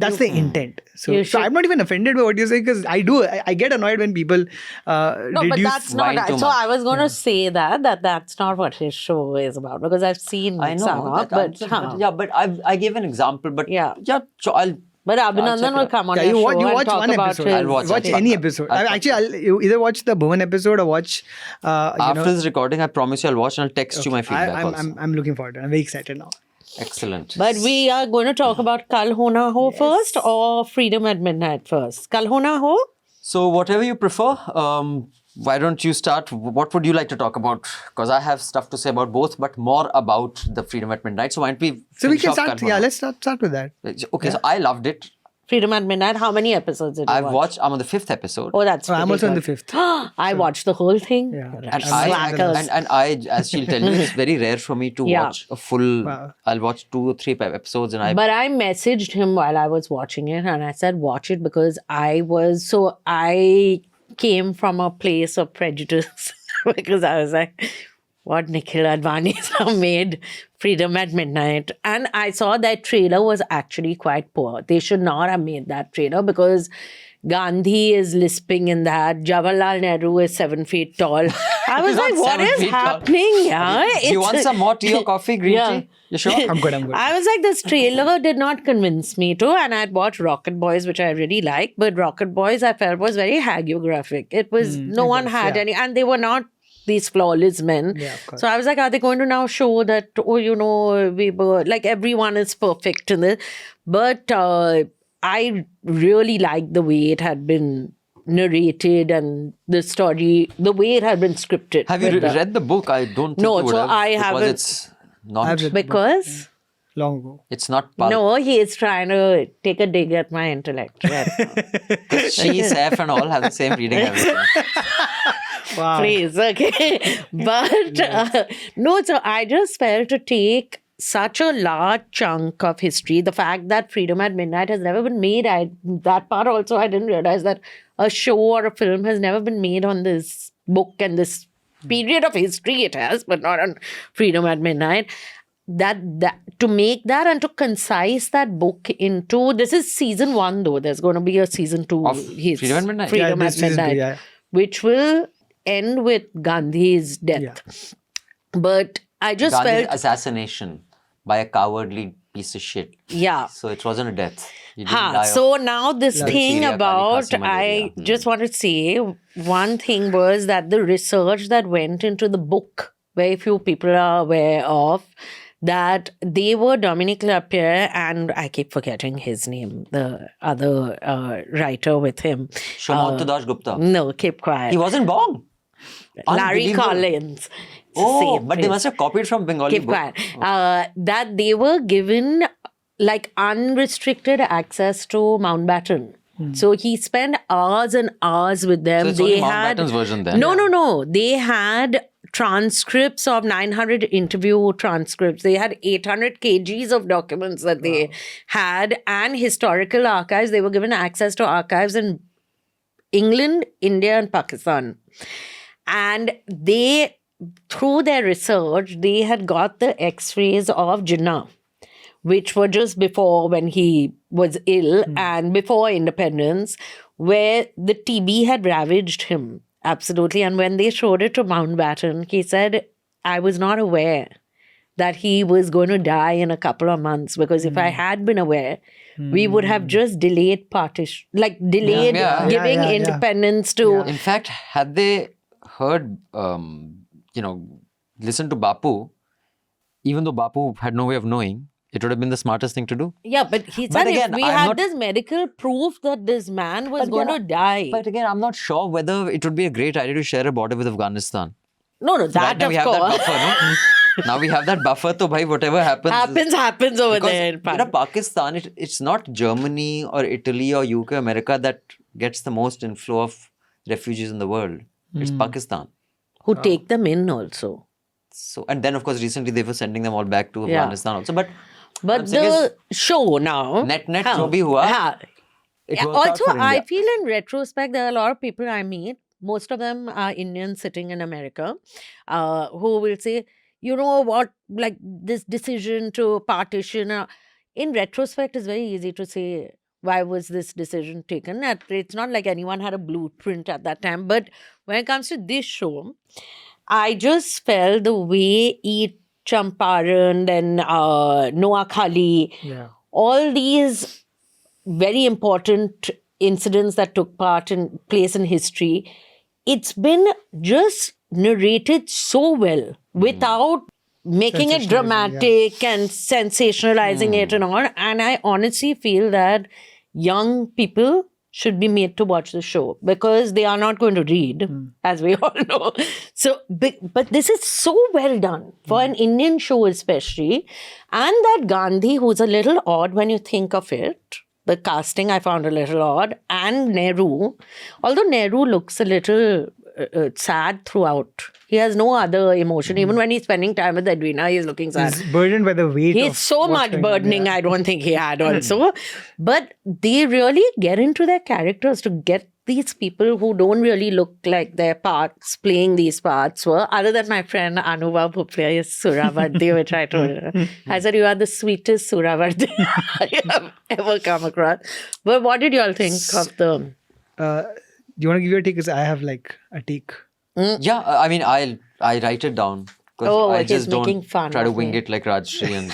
That's the intent. So I'm not even offended by what you say because I get annoyed when people No, but that's not. So I was going to say that's not what his show is about because I've seen some of it. But I gave an example. But so I'll. But Abhinandan will come on your you show watch and talk one about episode. his... I'll watch any episode. I'll either watch the Bhuvan episode or watch... After this recording, I promise you I'll watch and I'll text you my feedback also. I'm looking forward to it. I'm very excited now. Excellent. But we are going to talk about Kal Ho Naa Ho first or Freedom at Midnight first? Kal Ho Naa Ho? So whatever you prefer, why don't you start? What would you like to talk about? Because I have stuff to say about both, but more about the Freedom at Midnight. So why don't we we can start, let's start with that. Okay, so I loved it. Freedom at Midnight, how many episodes did you I've watch? watched, I'm on the 5th episode. Oh, that's I'm also on the 5th. I watched the whole thing. Yeah. And I, as she'll tell you, it's very rare for me to watch a full, I'll watch 2 or 3 episodes and But I messaged him while I was watching it and I said, watch it because I came from a place of prejudice because I was like, what Nikhil Advani's have made Freedom at Midnight. And I saw that trailer was actually quite poor. They should not have made that trailer because Gandhi is lisping in that. Jawaharlal Nehru is 7 feet tall. I was like, what is happening here? Do you want some more tea or coffee, green tea? You sure? I'm good. I was like, this trailer did not convince me to. And I'd watched Rocket Boys, which I really liked. But Rocket Boys, I felt, was very hagiographic. It was, no one had any. And they were not these flawless men. Yeah, of course. So I was like, are they going to now show that, oh, you know, we were like everyone is perfect in this? But I really liked the way it had been narrated and the story, the way it had been scripted. Have you with the- read the book? I don't think No, you would so have, I because haven't. it's not. I've read the book Because long ago. It's not pulp. no, he is trying to take a dig at my intellect. Right now. She, Saif and all have the same reading everything. Wow. Please, okay. But no, so I just felt to take such a large chunk of history. The fact that Freedom at Midnight has never been made, that part also I didn't realize that a show or a film has never been made on this book and this period of history it has, but not on Freedom at Midnight. That to make that and to concise that book into, this is season 1 though. There's going to be a season 2 Of Freedom at Midnight? Freedom Yeah, at this season two, Midnight, yeah. which will end with Gandhi's death. Yeah. But I just Gandhi's felt, assassination by a cowardly piece of shit. yeah. So it wasn't a death. He didn't die of So now this Like thing Syria, about, Kali, Malaria. I just want to say one thing was that the research that went into the book, very few people are aware of, that they were Dominic Lapierre and I keep forgetting his name, the other writer with him. Shomanta Das Gupta. No, keep quiet. He wasn't born. Larry Unbelievable. Collins. Oh, Same but they place. must have copied from Bengali Keep book. quiet. That they were given like unrestricted access to Mountbatten. So he spent hours and hours with them. So it's only Mountbatten's version then. No. They had transcripts of 900 interview transcripts. They had 800 kgs of documents that they had and historical archives. They were given access to archives in England, India, and Pakistan. And they, through their research, they had got the x-rays of Jinnah, which were just before when he was ill and before independence, where the TB had ravaged him. Absolutely. And when they showed it to Mountbatten, he said, I was not aware that he was going to die in a couple of months, because if I had been aware, we would have just delayed partition, like delayed Yeah. giving Yeah. independence to. In fact, had they heard, listened to Bapu, even though Bapu had no way of knowing, it would have been the smartest thing to do. Yeah, but he But said again, if we I'm had not- this medical proof that this man was But going to again, die. But again, I'm not sure whether it would be a great idea to share a border with Afghanistan. No, Right that now of we have course. that buffer, no? Now we have that buffer, so bhai, whatever happens. happens over Because, there. in Pakistan, it's not Germany or Italy or UK, America that gets the most inflow of refugees in the world. It's Pakistan. Who take them in also. So, and then of course recently they were sending them all back to Yeah. Afghanistan also. But But I'm saying the show now. net हाँ, जो भी हुआ, हाँ. it Yeah, worked out also, for I India. feel in retrospect, there are a lot of people I meet, most of them are Indians sitting in America, who will say, you know what, like this decision to partition, in retrospect, it's very easy to say, why was this decision taken? It's not like anyone had a blueprint at that time. But when it comes to this show, I just felt the way Eat Champaran and Noah Khali, Yeah. all these very important incidents that took place in history, it's been just narrated so well without making it Sensationalizing, dramatic and sensationalizing it and all. And I honestly feel that young people should be made to watch the show because they are not going to read, as we all know. So, but this is so well done for an Indian show especially. And that Gandhi, who's a little odd when you think of it, the casting I found a little odd, and Nehru, although Nehru looks a little sad throughout. He has no other emotion. Even when he's spending time with Edwina, he's looking sad. He's burdened by the weight He's of so what's much going on, burdening, yeah. I don't think he had also. But they really get into their characters to get these people who don't really look like their parts, playing these parts were, other than my friend Anuva who plays Suravardi, which I told her. I said, you are the sweetest Suravardi I have ever come across. But what did you all think of the... Do you want to give your take? Because I have like a take. Yeah, I mean, I write it down because Oh, I he's just making don't fun try to of wing me. it like Rajyasree and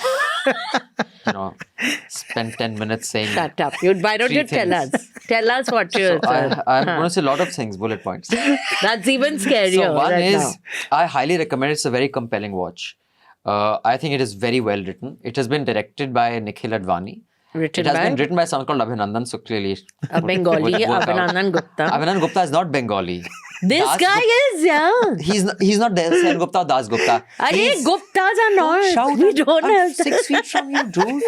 spend 10 minutes saying. Shut up. Why don't Three you tell things. us? Tell us what you So I'm going to say a lot of things, bullet points. That's even scarier. So one right is, now. I highly recommend. It's a very compelling watch. I think it is very well written. It has been directed by Nikhil Advani. Written It has by been written by someone called Abhinandan, so clearly a Bengali, would work out. Abhinandan Gupta. Abhinandan Gupta is not Bengali. This Das guy is, yeah. He's not Sen Gupta or Das Gupta. Arey, Guptas are not. Shout We don't I'm have 6 feet from you, dude.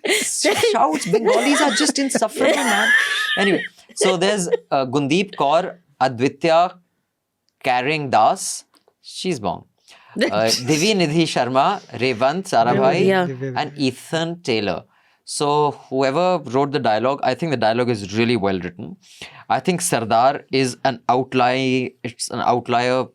Shouts. Bengalis are just insufferable, man. Anyway, so there's Gundeep Kaur, Advitya Carrying Das. She's born. Divi Nidhi Sharma, Revant Sarabhai, Yeah. and Ethan Taylor. So whoever wrote the dialogue, I think the dialogue is really well written. I think Sardar is an outlier. It's an outlier.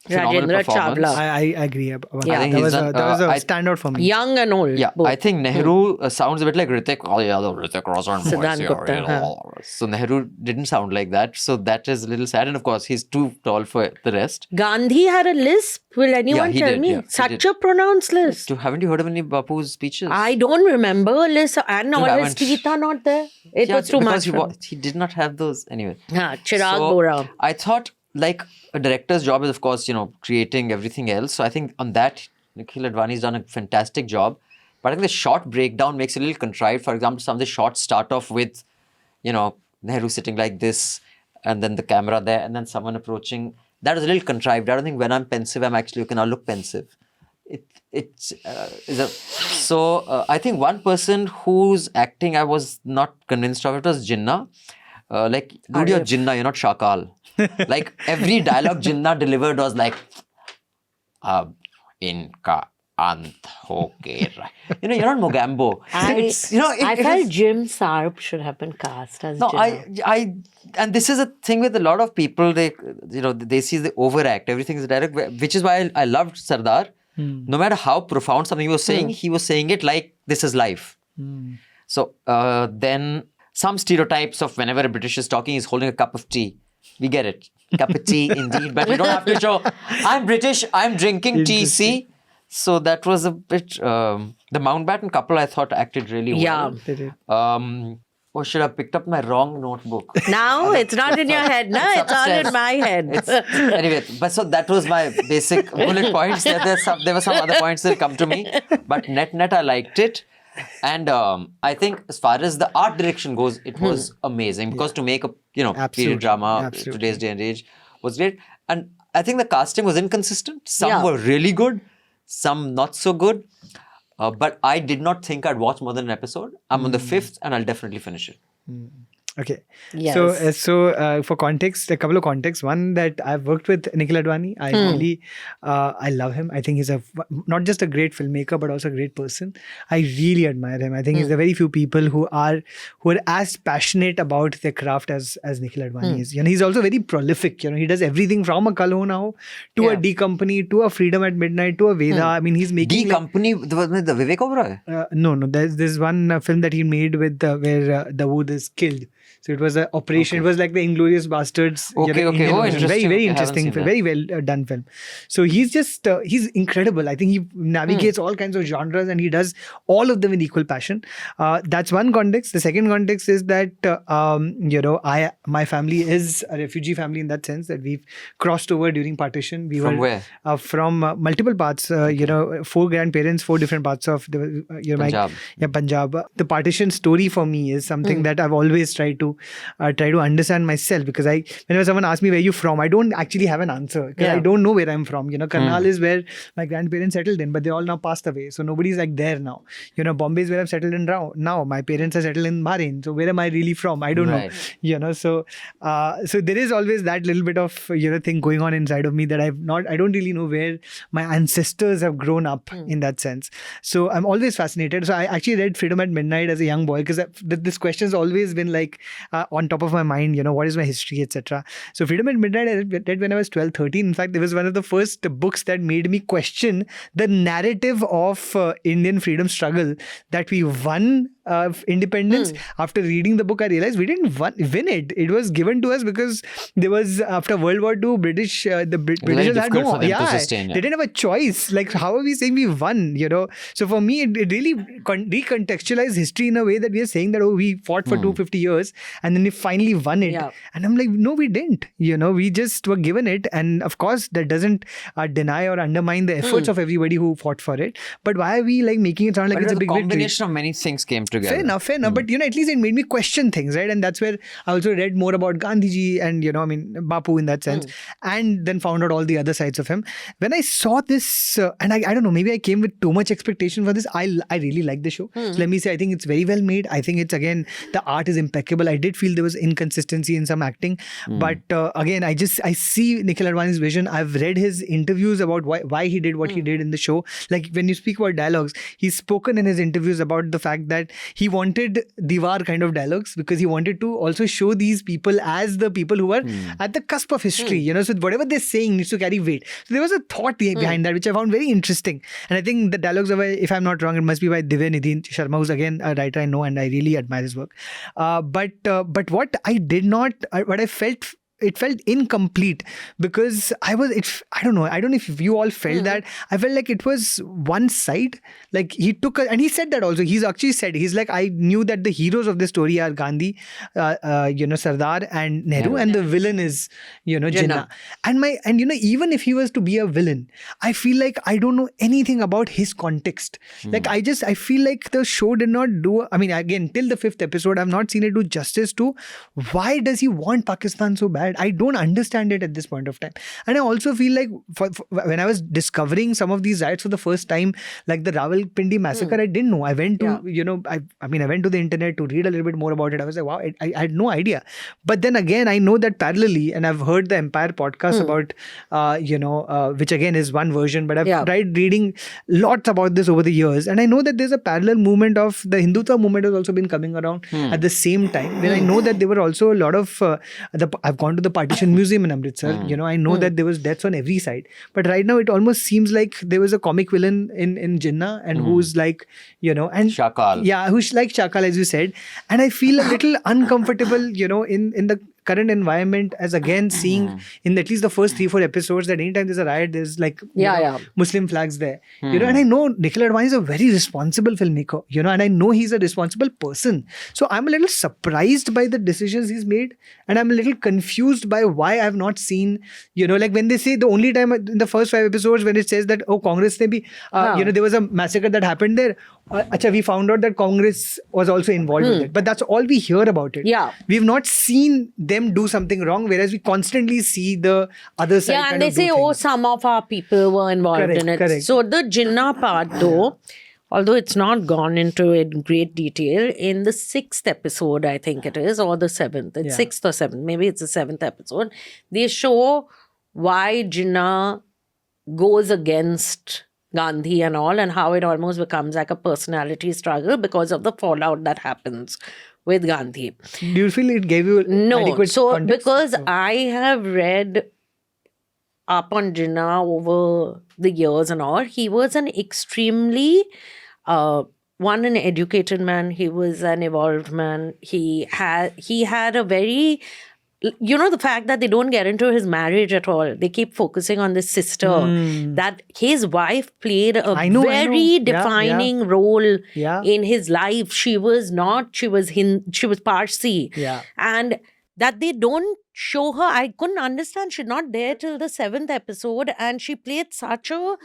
Phenomenal Rajendra performance. Chawla. I agree. About Yeah. I that. think That he's was a, done, that was a I- standout for me. Young and old. Yeah, both. I think Nehru sounds a bit like Ritik. Oh yeah, the Ritik Roshan voice. Siddhant Yeah, Gupta, you know. So Nehru didn't sound like that. So that is a little sad. And of course, he's too tall for the rest. Gandhi had a lisp. Will anyone he tell did, me? yeah, he Such did. a pronounced lisp. So haven't you heard of any Bapu's speeches? I don't remember a lisp. And all his haven't. teeth are not there. It Yeah, was too because much. he did not have those anyway. Chirag So, Bora. I thought like a director's job is of course, creating everything else. So I think on that, Nikhil Advani's done a fantastic job. But I think the shot breakdown makes it a little contrived. For example, some of the shots start off with, Nehru sitting like this and then the camera there and then someone approaching. That was a little contrived. I don't think when I'm pensive, I'm actually, okay, now look pensive. I think one person whose acting I was not convinced of, it was Jinnah. Dude, you're Jinnah, you're not Shakal. Like every dialogue Jinnah delivered was like, Ab inka ant ho ke rahe. You're not Mogambo. I felt Jim Sarp should have been cast as No, Jinnah. and this is a thing with a lot of people. They see the overact. Everything is direct, which is why I loved Sardar. No matter how profound something he was saying, he was saying it like this is life. So then some stereotypes of whenever a British is talking, he's holding a cup of tea. We get it. Cup of tea, indeed. But you don't have to show, I'm British, I'm drinking tea, see? So that was a bit... the Mountbatten couple, I thought, acted really well. Yeah. They did. Should have picked up my wrong notebook. Now it's not in your head, no? It's all in upstairs. my head. Anyway, but so that was my basic bullet points. There were some other points that come to me. But net, I liked it. And I think as far as the art direction goes, it was amazing. Because to make a, period Absolutely. drama, Absolutely. today's day and age, was great. And I think the casting was inconsistent. Some Yeah. were really good, some not so good. But I did not think I'd watch more than an episode. I'm on the 5th and I'll definitely finish it. Okay. Yes. So for context, a couple of contexts. One, that I've worked with Nikhil Advani. I really, I love him. I think he's not just a great filmmaker, but also a great person. I really admire him. I think he's the very few people who are as passionate about their craft as Nikhil Advani is. He's also very prolific. He does everything from a Kal Ho Naa Ho to a D Company to a Freedom at Midnight to a Veda. I mean, he's making D Company, the Vivek Oberoi? no. There's one film that he made with where Dawood is killed. So it was an operation. Okay. It was like the Inglorious Bastards. Okay. Indian Oh, version. Very, interesting. very Okay, I haven't interesting seen film. that. Very well done film. So he's just, he's incredible. I think he navigates all kinds of genres and he does all of them with equal passion. That's one context. The second context is that, my family is a refugee family in that sense that we've crossed over during partition. We From were where? From multiple parts, 4 grandparents, 4 different parts of the, Punjab. Punjab. The partition story for me is something that I've always tried to understand myself, because whenever someone asks me where you're from, I don't actually have an answer because I don't know where I'm from. Karnal is where my grandparents settled in, but they all now passed away, so nobody's like there now. Bombay is where I've settled in now. My parents are settled in Bahrain, so where am I really from? I don't know. So there is always that little bit of thing going on inside of me that I don't really know where my ancestors have grown up in that sense. So I'm always fascinated. So I actually read Freedom at Midnight as a young boy because this question's always been like on top of my mind, what is my history, etc. So Freedom at Midnight I read when I was 12, 13. In fact, it was one of the first books that made me question the narrative of Indian freedom struggle, that we won independence. After reading the book, I realized we didn't win it. It was given to us because there was, after World War II, British, Britishers had difficult for them to sustain, they didn't have a choice. Like, how are we saying we won? So for me, it really recontextualized history in a way that we are saying that, oh, we fought for 250 years and then we finally won it. Yeah. And I'm like, no, we didn't. We just were given it. And of course, that doesn't deny or undermine the efforts of everybody who fought for it. But why are we like making it sound like it's a big victory? A combination of many things came together. Fair enough. But at least it made me question things, right? And that's where I also read more about Gandhiji and Bapu in that sense, and then found out all the other sides of him. When I saw this, and I don't know, maybe I came with too much expectation for this. I really like the show. So let me say, I think it's very well made. I think it's, again, the art is impeccable. I did feel there was inconsistency in some acting, but again, I see Nikhil Advani's vision. I've read his interviews about why he did what he did in the show. Like, when you speak about dialogues, he's spoken in his interviews about the fact that he wanted Diwar kind of dialogues because he wanted to also show these people as the people who are at the cusp of history, so whatever they're saying needs to carry weight. So there was a thought behind that, which I found very interesting. And I think the dialogues are, if I'm not wrong, it must be by Divya Nidhi Sharma, who's again a writer I know and I really admire his work. But what I did not, what I felt, it felt incomplete because I don't know if you all felt that. I felt like it was one side. Like, he took and he said that also. He's actually said, he's like, I knew that the heroes of this story are Gandhi, Sardar and Nehru, and the villain is, Jinnah. And even if he was to be a villain, I feel like I don't know anything about his context. Like, I feel like the show did not do, again, till the 5th episode, I've not seen it do justice to why does he want Pakistan so bad. I don't understand it at this point of time. And I also feel like when I was discovering some of these riots for the first time, like the Rawalpindi massacre, I didn't know. I went to, I went to the internet to read a little bit more about it. I was like, wow, I had no idea. But then again, I know that parallelly, and I've heard the Empire podcast about, which again is one version, but I've tried reading lots about this over the years. And I know that there's a parallel movement of the Hindutva movement has also been coming around at the same time. When I know that there were also a lot of, I've gone to the Partition Museum in Amritsar. I know that there was deaths on every side. But right now, it almost seems like there was a comic villain in Jinnah, and who's like, and Shakal. Yeah, who's like Shakal, as you said. And I feel a little uncomfortable, in the current environment, as again seeing in at least the first 3-4 episodes that anytime there's a riot, there's like Muslim flags there. And I know Nikhil Advani is a very responsible filmmaker, and I know he's a responsible person. So I'm a little surprised by the decisions he's made, and I'm a little confused by why I've not seen, like when they say the only time in the first 5 episodes when it says that, oh, Congress ne bhi, there was a massacre that happened there. We found out that Congress was also involved with it. But that's all we hear about it. Yeah. We've not seen them do something wrong, whereas we constantly see the other side. Yeah, and they say, oh, some of our people were involved in it. Correct. So the Jinnah part, though, although it's not gone into it in great detail, in the 6th episode, I think it is, or the 7th, it's 6th or 7th, maybe it's the 7th episode, they show why Jinnah goes against Gandhi and all, and how it almost becomes like a personality struggle because of the fallout that happens with Gandhi. Do you feel it gave you adequate context? Because I have read up on Jinnah over the years and all, he was an extremely an educated man. He was an evolved man. He had a very, the fact that they don't get into his marriage at all. They keep focusing on this sister. That his wife played a very defining role in his life. She was Parsi. Yeah. And that they don't show her. I couldn't understand. She's not there till the 7th episode. And she played such a...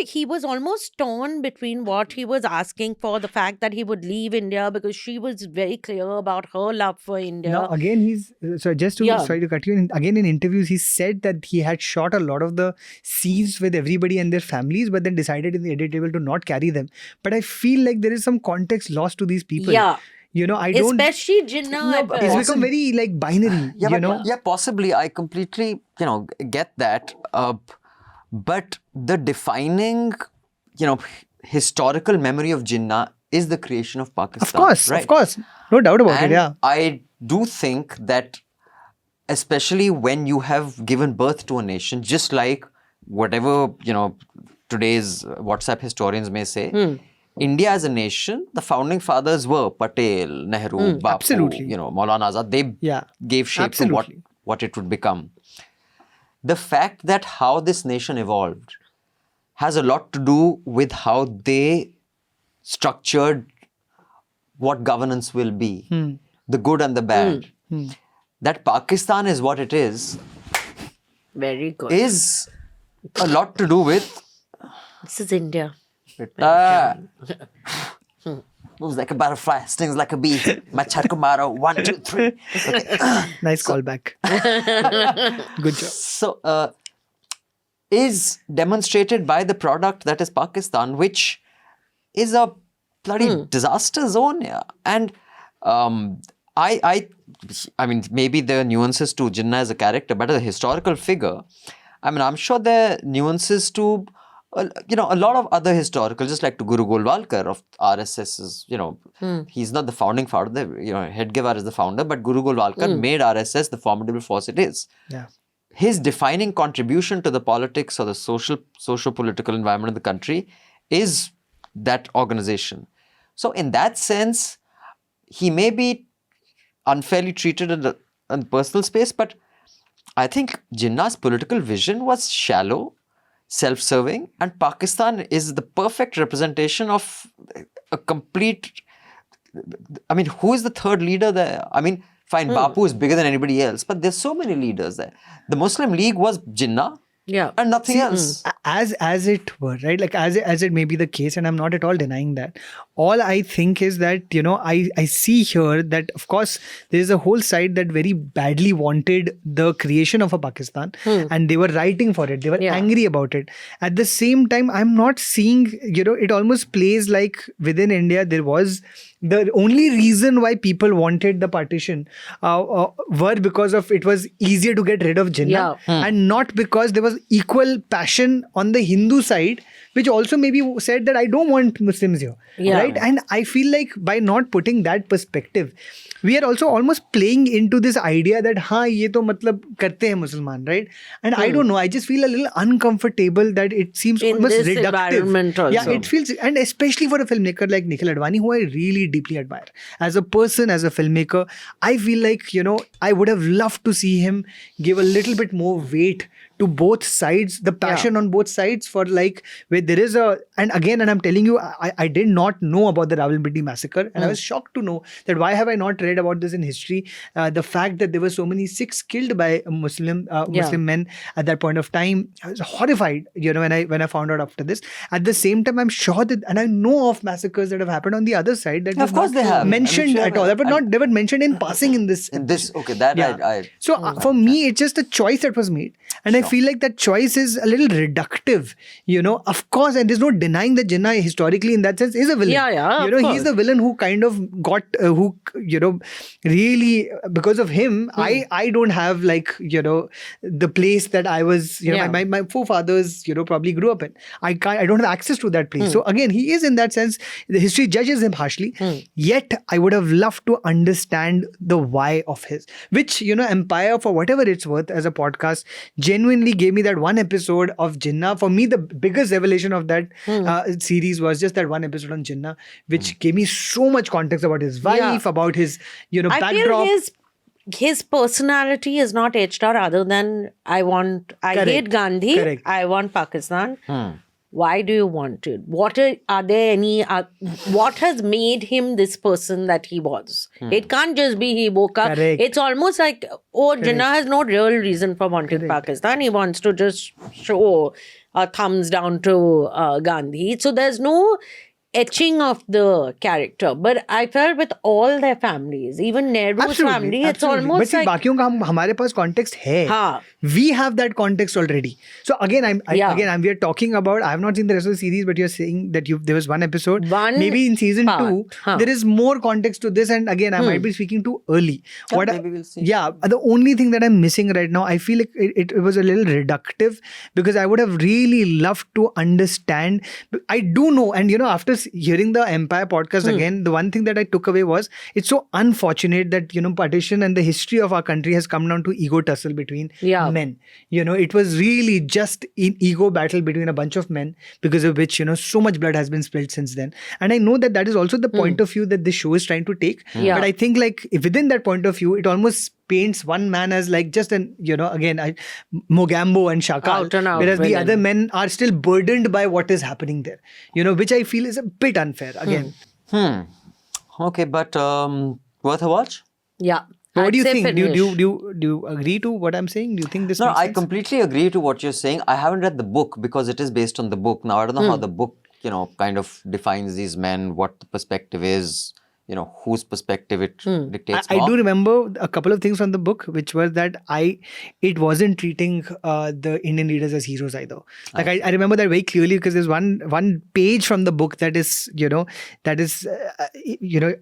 he was almost torn between what he was asking for, the fact that he would leave India because she was very clear about her love for India. Now, again, sorry to cut you. Again, in interviews, he said that he had shot a lot of the scenes with everybody and their families, but then decided in the edit table to not carry them. But I feel like there is some context lost to these people. Yeah. I don't... Especially Jinnah. It's become very binary, Yeah, possibly. I completely, get that. But the defining, historical memory of Jinnah is the creation of Pakistan. Of course. No doubt about it, yeah. I do think that, especially when you have given birth to a nation, just like whatever, today's WhatsApp historians may say, India as a nation, the founding fathers were Patel, Nehru, Bapu, absolutely. Maulana Azad. They gave shape to what it would become. The fact that how this nation evolved has a lot to do with how they structured what governance will be, the good and the bad. That Pakistan is what it is. Very good. Is a lot to do with. This is India. Moves like a butterfly, stings like a bee. Machar Kumaro, 1, 2, 3. Nice callback. Good job. So, is demonstrated by the product that is Pakistan, which is a bloody disaster zone. Yeah. And I mean, maybe there are nuances to Jinnah as a character, but as a historical figure, I mean, I'm sure there are nuances to, a lot of other historical, just like to Guru Golwalkar of RSS is, he's not the founding founder, Hedgewar is the founder, but Guru Golwalkar made RSS the formidable force it is. Yeah. His defining contribution to the politics or the social-political environment of the country is that organization. So in that sense, he may be unfairly treated in the personal space, but I think Jinnah's political vision was shallow, self-serving, and Pakistan is the perfect representation of a complete... I mean, who is the third leader there? I mean, fine, Bapu is bigger than anybody else, but there's so many leaders there. The Muslim League was Jinnah. Yeah. And nothing else. As it were, right? Like as it may be the case, and I'm not at all denying that. All I think is that, I see here that, of course, there is a whole side that very badly wanted the creation of a Pakistan and they were writing for it. They were angry about it. At the same time, I'm not seeing, it almost plays like within India, there was the only reason why people wanted the partition were because of it was easier to get rid of Jinnah and not because there was equal passion on the Hindu side, which also maybe said that I don't want Muslims here, right? And I feel like by not putting that perspective, we are also almost playing into this idea that ye to matlab karte hain Musliman, right? And I don't know, I just feel a little uncomfortable that it seems in almost this reductive. Environment also. Yeah, it feels, and especially for a filmmaker like Nikhil Advani, who I really deeply admire as a person, as a filmmaker. I feel like, I would have loved to see him give a little bit more weight to both sides, the passion on both sides, for like where there is and I'm telling you, I did not know about the Rawalpindi massacre, and I was shocked to know that why have I not read about this in history. The fact that there were so many Sikhs killed by Muslim men at that point of time, I was horrified, when I found out after this. At the same time, I'm sure that, and I know of massacres that have happened on the other side that of course they have mentioned at all, but they were mentioned in passing in this. Okay, that So for me, it's just a choice that was made, and I feel like that choice is a little reductive, of course, and there's no denying that Jinnah historically in that sense is a villain. He's the villain who kind of got really, because of him, I don't have like, the place that I was, my forefathers, probably grew up in. I don't have access to that place. So again, he is in that sense, the history judges him harshly. Yet I would have loved to understand the why of his, which, Empire, for whatever it's worth, as a podcast, genuinely gave me that one episode of Jinnah. For me, the biggest revelation of that series was just that one episode on Jinnah, which gave me so much context about his wife, about his, backdrop. I feel his personality is not etched out other than I hate Gandhi. Correct. I want Pakistan. Why do you want it? What has made him this person that he was? It can't just be he woke up. Correct. It's almost like, Jinnah has no real reason for wanting Pakistan. He wants to just show a thumbs down to Gandhi. So there's no etching of the character. But I felt with all their families, even Nehru's family, it's almost like... But see, हमारे पास context है. We have that context already. So again, we are talking about, I have not seen the rest of the series, but you're saying that there was one episode. Maybe in season 2, there is more context to this, and again, I might be speaking too early. Maybe we'll see. Yeah, the only thing that I'm missing right now, I feel like it was a little reductive, because I would have really loved to understand. I do know, and after course, hearing the Empire podcast again, the one thing that I took away was it's so unfortunate that, partition and the history of our country has come down to ego tussle between men. It was really just an ego battle between a bunch of men, because of which, so much blood has been spilled since then. And I know that that is also the point of view that this show is trying to take. But I think like within that point of view, it almost paints one man as like just an, Mogambo and Shakal, whereas the other men are still burdened by what is happening there, which I feel is a bit unfair again. Okay, but worth a watch? Yeah. What I'd do you say think? finish. Do you agree to what I'm saying? Do you think this No, makes I sense? completely agree to what you're saying. I haven't read the book because it is based on the book. Now, I don't know how the book, kind of defines these men, what the perspective is, whose perspective it dictates. I do remember a couple of things from the book, which was that it wasn't treating the Indian leaders as heroes either. Like I remember that very clearly, because there's one page from the book that is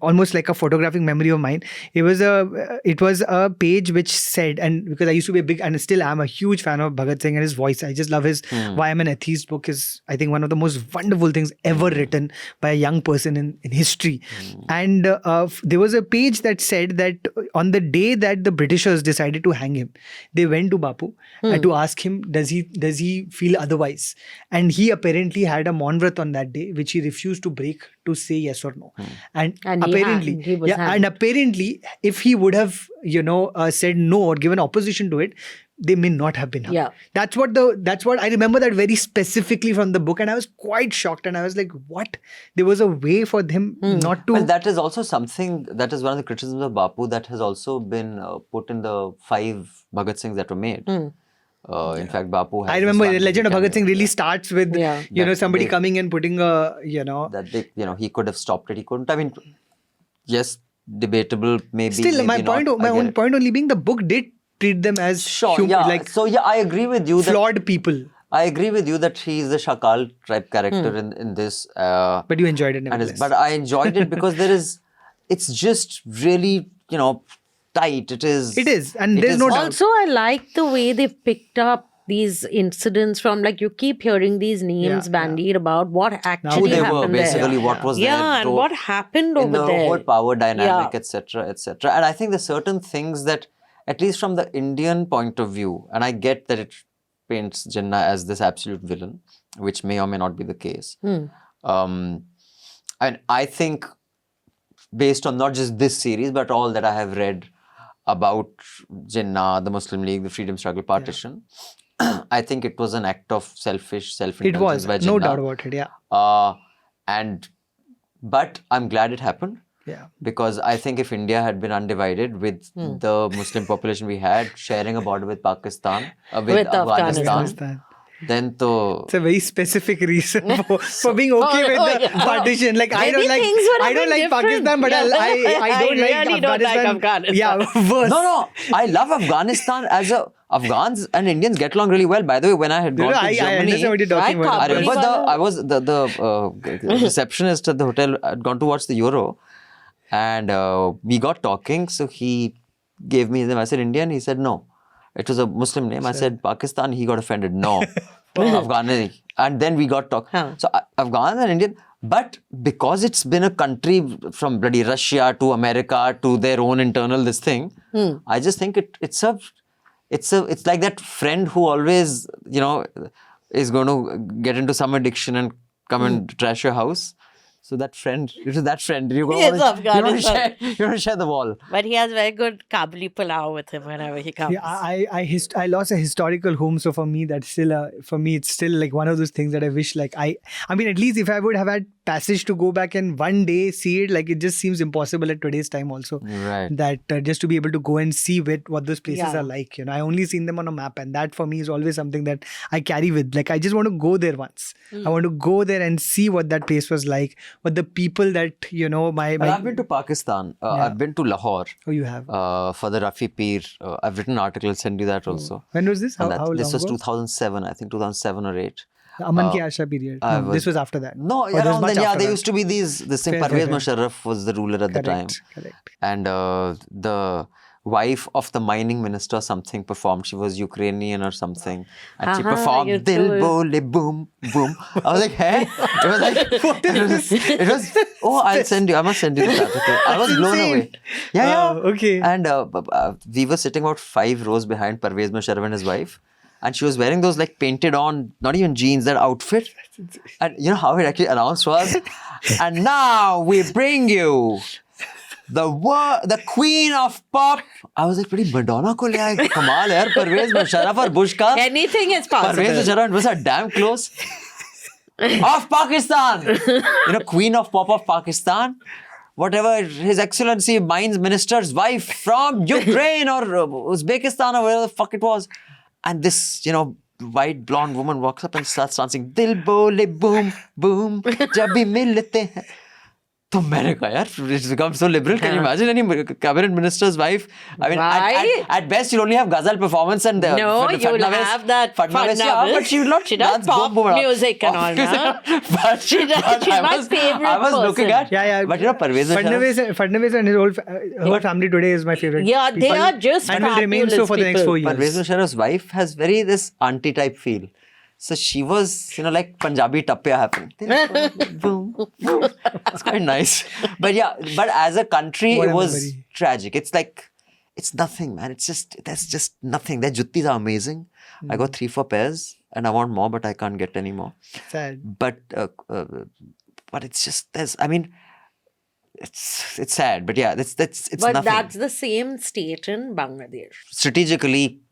almost like a photographic memory of mine. It was a page which said, and because I used to be a big, and still am a huge fan of Bhagat Singh and his voice. I just love his Why I'm an Atheist book is, I think, one of the most wonderful things ever written by a young person in history. And there was a page that said that on the day that the Britishers decided to hang him, they went to Bapu to ask him, does he feel otherwise? And he apparently had a Maunvrat on that day, which he refused to break, to say yes or no. And apparently, if he would have, said no or given opposition to it, they may not have been hung. Yeah. That's what I remember that very specifically from the book, and I was quite shocked, and I was like, what? There was a way for them not to. Well, that is also something, that is one of the criticisms of Bapu that has also been put in the 5 Bhagat Singhs that were made. In fact, Bapu has I remember this the one legend of cameo, Bhagat Singh really starts with somebody coming and putting a that they, he could have stopped it. He couldn't. I mean, yes, debatable maybe. Still, maybe my not, own point only being the book did treat them as I agree with you flawed that, people. I agree with you that he is the Shakal type character in this. But you enjoyed it nevertheless. But I enjoyed it because it's just really, tight. It is. And there's no doubt. Also, I like the way they picked up these incidents from, like, you keep hearing these names bandied about what actually who they happened were, basically, there. what was their and role what happened over in the there. whole power dynamic, etc., etc. And I think there's certain things that, at least from the Indian point of view, and I get that it paints Jinnah as this absolute villain, which may or may not be the case. And I think, based on not just this series, but all that I have read about Jinnah, the Muslim League, the Freedom Struggle partition, I think it was an act of self-indulgence by Jinnah. No doubt about it, But I'm glad it happened. Yeah. Because I think if India had been undivided with the Muslim population we had, sharing a border with Pakistan, with Afghanistan, then to... It's a very specific reason for being okay with the partition. Like, I don't like Pakistan, but I don't like Afghanistan. Yeah, worse. No, I love Afghanistan as a... Afghans and Indians get along really well. By the way, when I had gone to Germany, I understand what you're talking about. I remember the receptionist at the hotel had gone to watch the Euro, and we got talking. So he gave me his name. I said Indian. He said no. It was a Muslim name. I said Pakistan. He got offended. No, Afghan. And then we got talking. So Afghan and Indian. But because it's been a country from bloody Russia to America to their own internal this thing, I just think it's like that friend who always, is going to get into some addiction and come and trash your house. So that friend, you're going to share the wall. But he has very good Kabuli pulao with him whenever he comes. Yeah, I lost a historical home, so for me it's still like one of those things that I wish, like I mean, at least if I would have had passage to go back and one day see it, like it just seems impossible at today's time also. Right. That just to be able to go and see what those places are like, I only seen them on a map, and that for me is always something that I carry with. Like, I just want to go there once. I want to go there and see what that place was like, what the people that, I've been to Pakistan. I've been to Lahore. Oh, you have? For the Rafi Pir. I've written an article, I'll send you that also. When was this? How long This was ago? 2007, I think 2007 or 8. The Aman Ki Asha period. This was after that. No, around then, there used to be this thing. Fair. Parvez Musharraf was the ruler at the time. Correct. And wife of the mining minister or something performed. She was Ukrainian or something. And she you performed Dil told- Bole Boom Boom. I was like, hey? It was like, it was, oh, I must send you the article. I was blown insane. away. Yeah. Okay. And we were sitting about 5 rows behind Parvez Musharraf and his wife. And she was wearing those like painted on, not even jeans, that outfit. And you know how it actually announced was? And now we bring you the queen of pop. I was like, pretty Madonna ko le aaye. Kamal yaar, Parvez Musharraf or Bush ka. Anything is possible. Parvez Musharraf was damn close. Of Pakistan. You know, queen of pop of Pakistan. Whatever, His Excellency Mines Minister's wife from Ukraine or Uzbekistan or wherever the fuck it was. And this, you know, white blonde woman walks up and starts dancing. Dil bole boom boom, jab bhi milte hain. तो मैंने कहा यार, it's become so liberal. Can you imagine any cabinet minister's wife? I mean, Why? at best you'll only have ghazal performance and No, you'll have that Fadnavis, yeah, but she will not She does dance pop boom, boom, music and all that. But She's my favorite I was looking person. at, Yeah. but you know, Parvez Musharraf, Fadnavis and his whole family today is my favorite. Yeah, they people. are just and will remain so for the next 4 years. Parvez Musharraf's wife has very this auntie type feel. So she was, you know, like Punjabi tapya happened. Boom, boom. It's quite nice. But yeah, but as a country, What it a was memory. tragic. It's like, it's nothing, man. There's just nothing. Their juttis are amazing. I got 3-4 pairs and I want more, but I can't get any more. Sad. But it's just, it's sad. But yeah, it's But nothing. that's the same state in Bangladesh. Strategically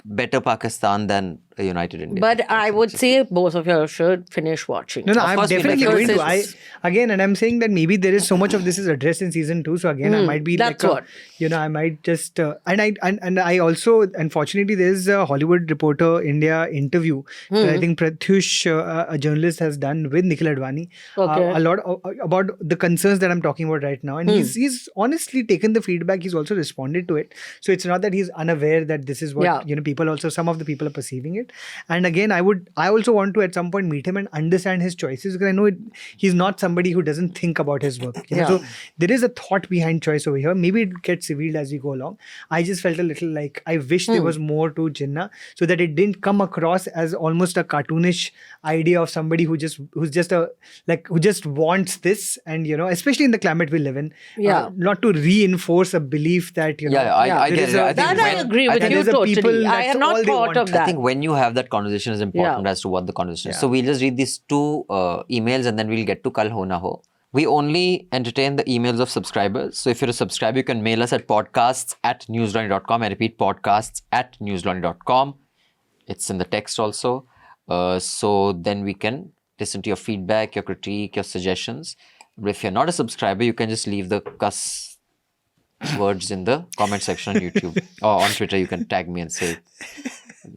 better Pakistan than a united India. But I would say both of you should finish watching. No, Of I'm course we definitely make going to. sense. And I'm saying that maybe there is so much of this is addressed in season 2. So again, I might be that's like, what. I might just, and I also, unfortunately, there is a Hollywood Reporter India interview that I think Pratyush, a journalist, has done with Nikhil Advani. Okay. A lot about the concerns that I'm talking about right now, and he's honestly taken the feedback. He's also responded to it. So it's not that he's unaware that this is what people also, some of the people are perceiving it. And again, I also want to at some point meet him and understand his choices, because I know he's not somebody who doesn't think about his work. So there is a thought behind choice over here. Maybe it gets revealed as we go along. I just felt a little like I wish there was more to Jinnah, so that it didn't come across as almost a cartoonish idea of somebody who just wants this, and especially in the climate we live in, not to reinforce a belief that I get it. I think I agree with you totally. I have not thought of that. I think when you have that conversation is important as to what the conversation is. So we'll just read these 2 emails and then we'll get to Kal Ho Naa Ho. We only entertain the emails of subscribers. So if you're a subscriber, you can mail us at podcasts@newslaundry.com. I repeat, podcasts@newslaundry.com. It's in the text also. So then we can listen to your feedback, your critique, your suggestions. But if you're not a subscriber, you can just leave the cuss words in the comment section on YouTube. Or on Twitter, you can tag me and say,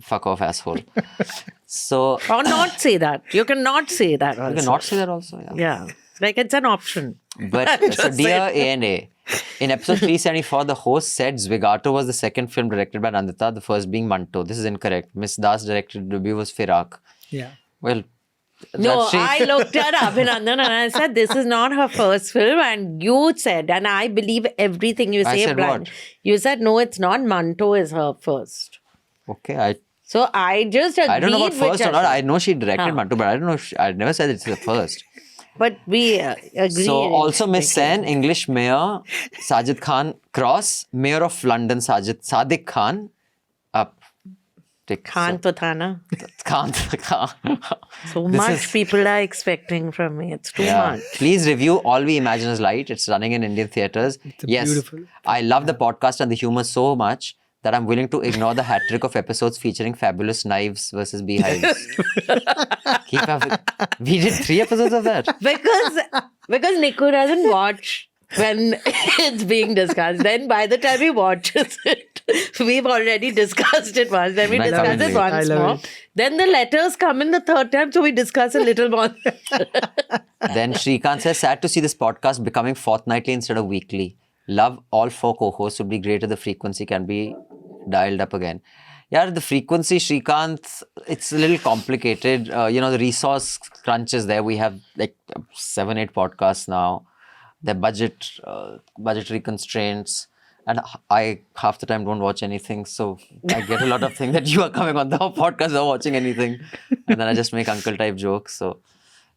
fuck off, asshole. So... Or not say that. You cannot say that also. You can not say that also, Yeah. Like it's an option. But so dear A&A, in episode 374, the host said Zwigato was the second film directed by Nandita, the first being Manto. This is incorrect. Miss Das directed debut was Firak. Yeah. Well, No, Rajyasree- I looked at Abhinandan and I said, this is not her first film. And you said, and I believe everything you say. said blind. what? You said, no, it's not. Manto is her first. Okay, So I just agreed I don't know about first or not. I know she directed Huh. Manto, but I don't know. I never said it's the first. But we agree. So also Miss Sen, English Mayor, Sajid Khan Cross, Mayor of London, Sadiq Khan, up. Khan to tha na. Khan. So This much is- people are expecting from me. It's too Yeah. much. Please review All We Imagine Is Light. It's running in Indian theatres. Yes, beautiful. I love the podcast and the humor so much that I'm willing to ignore the hat trick of episodes featuring fabulous knives versus beehives. We did 3 episodes of that. Because Niku doesn't watch when it's being discussed. Then by the time he watches it, we've already discussed it once. Then we I discuss love it it. I once love more. it. Then the letters come in the third time, so we discuss a little more. Then Shrikant says, sad to see this podcast becoming fortnightly instead of weekly. Love all 4 co-hosts. Would be great if the frequency can be dialed up again. Yeah, the frequency, Shrikant, it's a little complicated. The resource crunch is there. We have like 7-8 podcasts now. The budgetary constraints. And I half the time don't watch anything, so I get a lot of things that you are coming on the podcast or watching anything, and then I just make uncle type jokes. So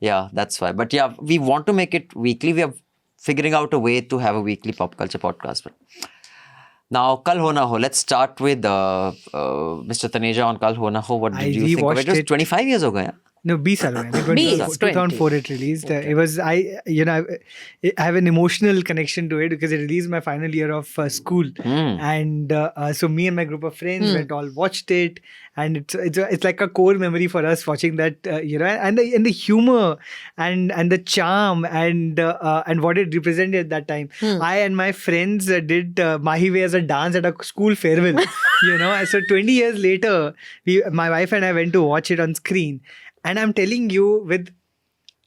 yeah, that's why. But yeah, we want to make it weekly. We are figuring out a way to have a weekly pop culture podcast. But now, Kal Ho Naa Ho. Let's start with Mr. Taneja on Kal Ho Naa Ho. What did you think of it? It was 25 years ago, yeah? No, 20 साल हुए हैं. 2004 it released. Okay. It was I have an emotional connection to it because it released my final year of school, and so me and my group of friends went all watched it, and it's like a core memory for us watching that, and the humor and the charm and what it represented at that time. I and my friends did Mahi Way as a dance at a school farewell. So 20 years later, my wife and I went to watch it on screen. And I'm telling you,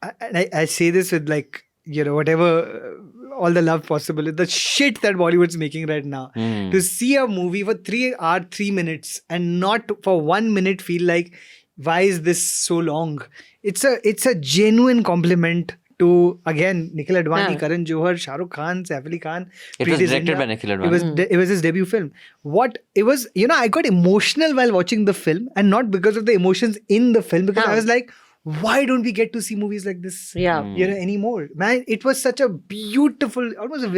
I say this with whatever, all the love possible, the shit that Bollywood's making right now. To see a movie for 3 hours, 3 minutes and not for 1 minute feel like, why is this so long? It's a genuine compliment to, again, Nikhil Advani, Karan Johar, Shahrukh Khan, Saif Ali Khan. It was directed by Nikhil Advani. It was his debut film. I got emotional while watching the film, and not because of the emotions in the film, because I was like, why don't we get to see movies like this anymore? Man, it was such a beautiful, almost a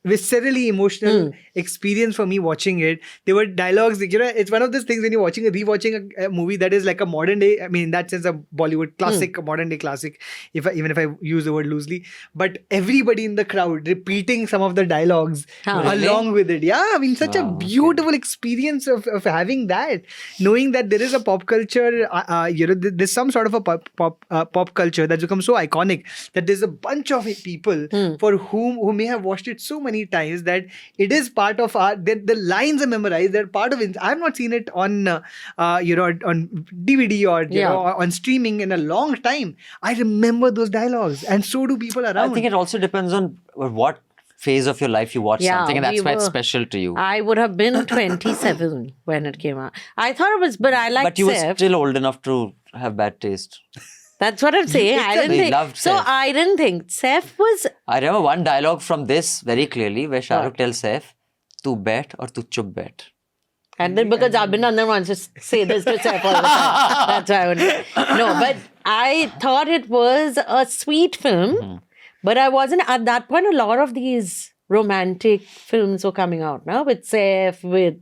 viscerally emotional experience for me watching it. There were dialogues, it's one of those things when you're rewatching a movie that is like a modern day, I mean, in that sense, a Bollywood classic, a modern day classic, even if I use the word loosely, but everybody in the crowd repeating some of the dialogues along with it. Yeah, I mean, such a beautiful experience of having that, knowing that there is a pop culture, there's some sort of a pop culture that's become so iconic that there's a bunch of people for who may have watched it so many times that it is part of the lines are memorized. They're part of it. I have not seen it on on DVD or on streaming in a long time. I remember those dialogues, and so do people around. I think it also depends on what phase of your life you watch something, and that's why it's special to you. I would have been 27 when it came out. I thought it was, but I liked But you Saif. were still old enough to have bad taste. That's what I'm saying. I didn't think Saif was. I remember one dialogue from this very clearly where Shahrukh tells Saif, "Tu bet or tu chup bet." And then because Abhinandan wants to say this to Saif all the time. That's why I would. No, but I thought it was a sweet film, but I wasn't at that point. A lot of these romantic films were coming out now with Saif, with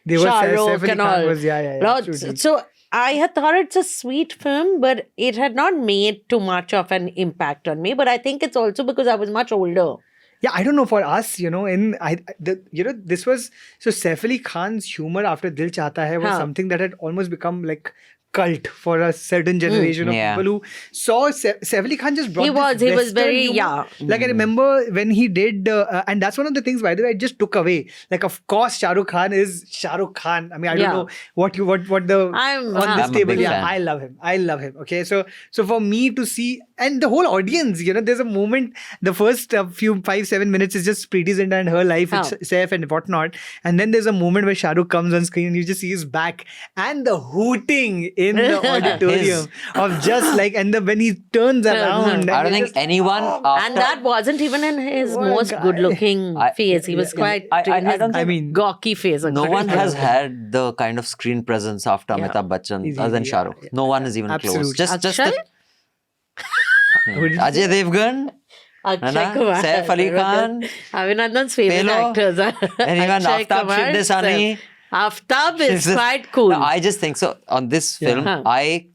Shahrukh and all. So I had thought it's a sweet film, but it had not made too much of an impact on me. But I think it's also because I was much older. Yeah, I don't know, for us, this was, so Saif Ali Khan's humor after Dil Chahta Hai was something that had almost become like cult for a certain generation of people who saw Saif Ali Khan just brought He was very, humor. Like I remember when he did, and that's one of the things, by the way, I just took away. Like, of course, Shahrukh Khan is Shahrukh Khan. I mean, I don't know what the on this table. Yeah, I love him. Okay, so for me to see, and the whole audience, there's a moment, the first few 5-7 minutes is just Preeti Zinta and her life with Saif and whatnot, and then there's a moment where Shahrukh comes on screen and you just see his back and the hooting in the auditorium of just like, and when he turns around. I don't think anyone. And that wasn't even in his most good-looking face. He was quite. I mean, gawky face. No one has had the kind of screen presence after Amitabh Bachchan other than Shahrukh. No one is even close. Just Ajay Devgan, Akshay Kumar, Saif Ali Khan, Abhinandan's favorite actors are anyone, Aftab Shivdesani. Aftab is quite cool. No, I just think so. On this film, I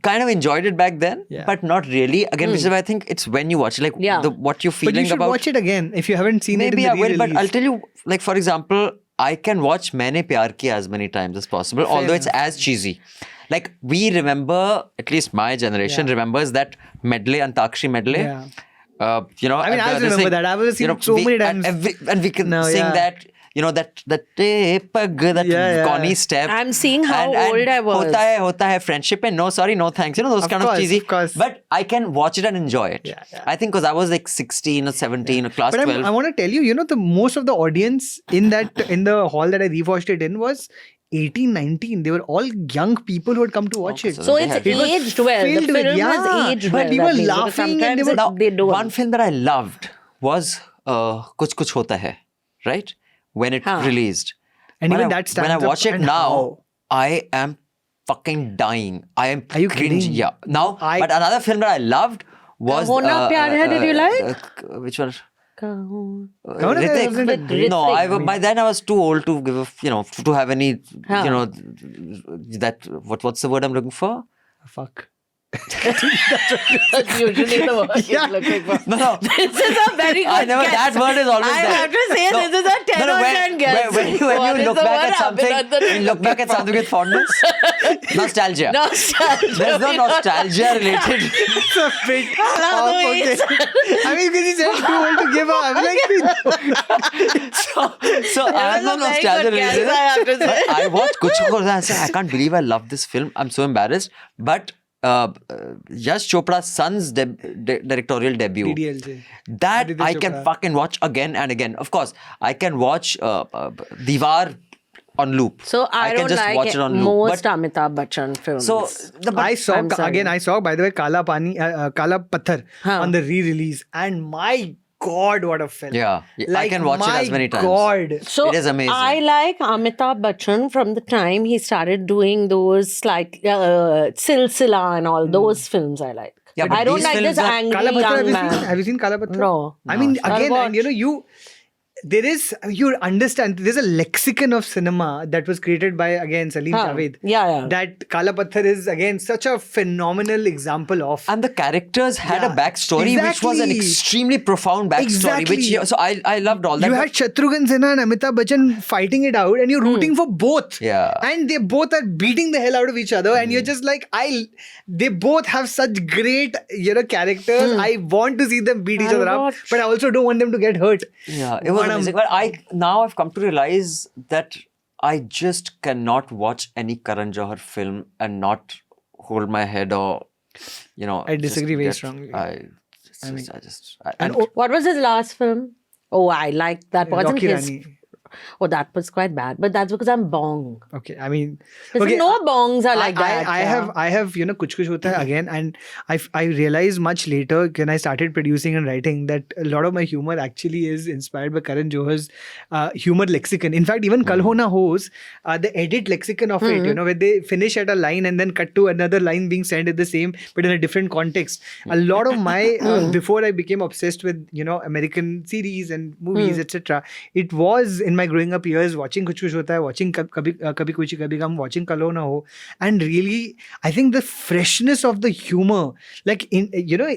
kind of enjoyed it back then, but not really. Again, which is why I think it's when you watch it, what you're feeling about. But you should watch it again if you haven't seen it in the re-release. But I'll tell you, like, for example, I can watch Maine Pyar Kiya as many times as possible, although it's as cheesy. Like, we remember, at least my generation remembers that medley, Antakshi medley. Yeah. I mean, I remember that. I've seen it so many times. And we can sing that, that corny step. I'm seeing how old I was. Hota hai, friendship and no sorry, no thanks. Those kind of cheesy. But I can watch it and enjoy it. Yeah. I think because I was like 16 or 17 or class 12. I want to tell you, the most of the audience in the hall that I rewatched it in was 18, 19. They were all young people who had come to watch it. So it's aged well. The film has aged well. But we were laughing and one film that I loved was Kuch Kuch Hota Hai, right? When it released. And when even I, that stands when I up watch it and now, how? I am fucking dying. I am Are you cringe. kidding? Yeah. Now, but another film that I loved was Kal Ho Naa Pyar Hai, did you like? which one? Kal Ho- Hrithik. With Hrithik. No, by then I was too old to give to have any that what's the word I'm looking for? Fuck. That's usually the word he's looking for. No. This is a very good I never. guess. That word is always I there. have to say this is a 10 on 10 guess. When What you is look the back word at something, Abhinandan you look back at something with fondness, nostalgia. Nostalgia. There's no nostalgia related. It's a bit off, Louise. okay. I mean, because he said too old to give up. I'm like, So I have no was a very nostalgia good guess, related. I have to say. I watched Kuch Kuch Hota Hai and said, I can't believe I love this film. I'm so embarrassed. But Yash Chopra's son's directorial debut. DDLJ. That Aditya I can Chopra. fucking watch again and again. Of course, I can watch Diwar on loop. So I can don't just watch like it on loop. most But Amitabh Bachchan films. so I saw I'm sorry. I saw by the way Kala Patthar on the re-release, and my God, what a film! yeah, I can watch it as many times. God, So It is amazing. I like Amitabh Bachchan from the time he started doing those like Silsila and all those films I like. Yeah, but I don't these like this films are- angry Kala Patthar, young man. have you seen Kala Patthar? No. I mean, I'll again, watch. and there is, you understand, there's a lexicon of cinema that was created by, again, Salim Javed. Yeah. That Kala Patthar is, again, such a phenomenal example of. And the characters had a Yeah, backstory, which was an exactly. extremely profound backstory. Exactly. So I loved all that. You had Shatrughan Sinha and Amitabh Bachchan fighting it out, and you're rooting for both. Yeah. And they both are beating the hell out of each other, and you're just like, they both have such great, characters. I want to see them beat each I'll other up, watch. but I also don't want them to get hurt. Yeah, it was amazing. But now I've come to realize that I just cannot watch any Karan Johar film and not hold my head or, I disagree very strongly. And What was his last film? Oh, I liked that. Wasn't Rocky his. Rani. Oh, that was quite bad. But that's because I'm bong. Okay, I mean, There's no bongs are like that. I have, Kuch Kuch Hota Hai again, and I realized much later when I started producing and writing that a lot of my humor actually is inspired by Karan Johar's humor lexicon. In fact, even Kal Ho Naa Ho's the edit lexicon of it, where they finish at a line and then cut to another line being said at the same, but in a different context. A lot of my before I became obsessed with American series and movies, etc. It was in my growing up years watching Kuch Kuch Hota Hai, watching Kabhi Khushi Kabhi Gham, watching Kal Ho Naa Ho, and really I think the freshness of the humor, like in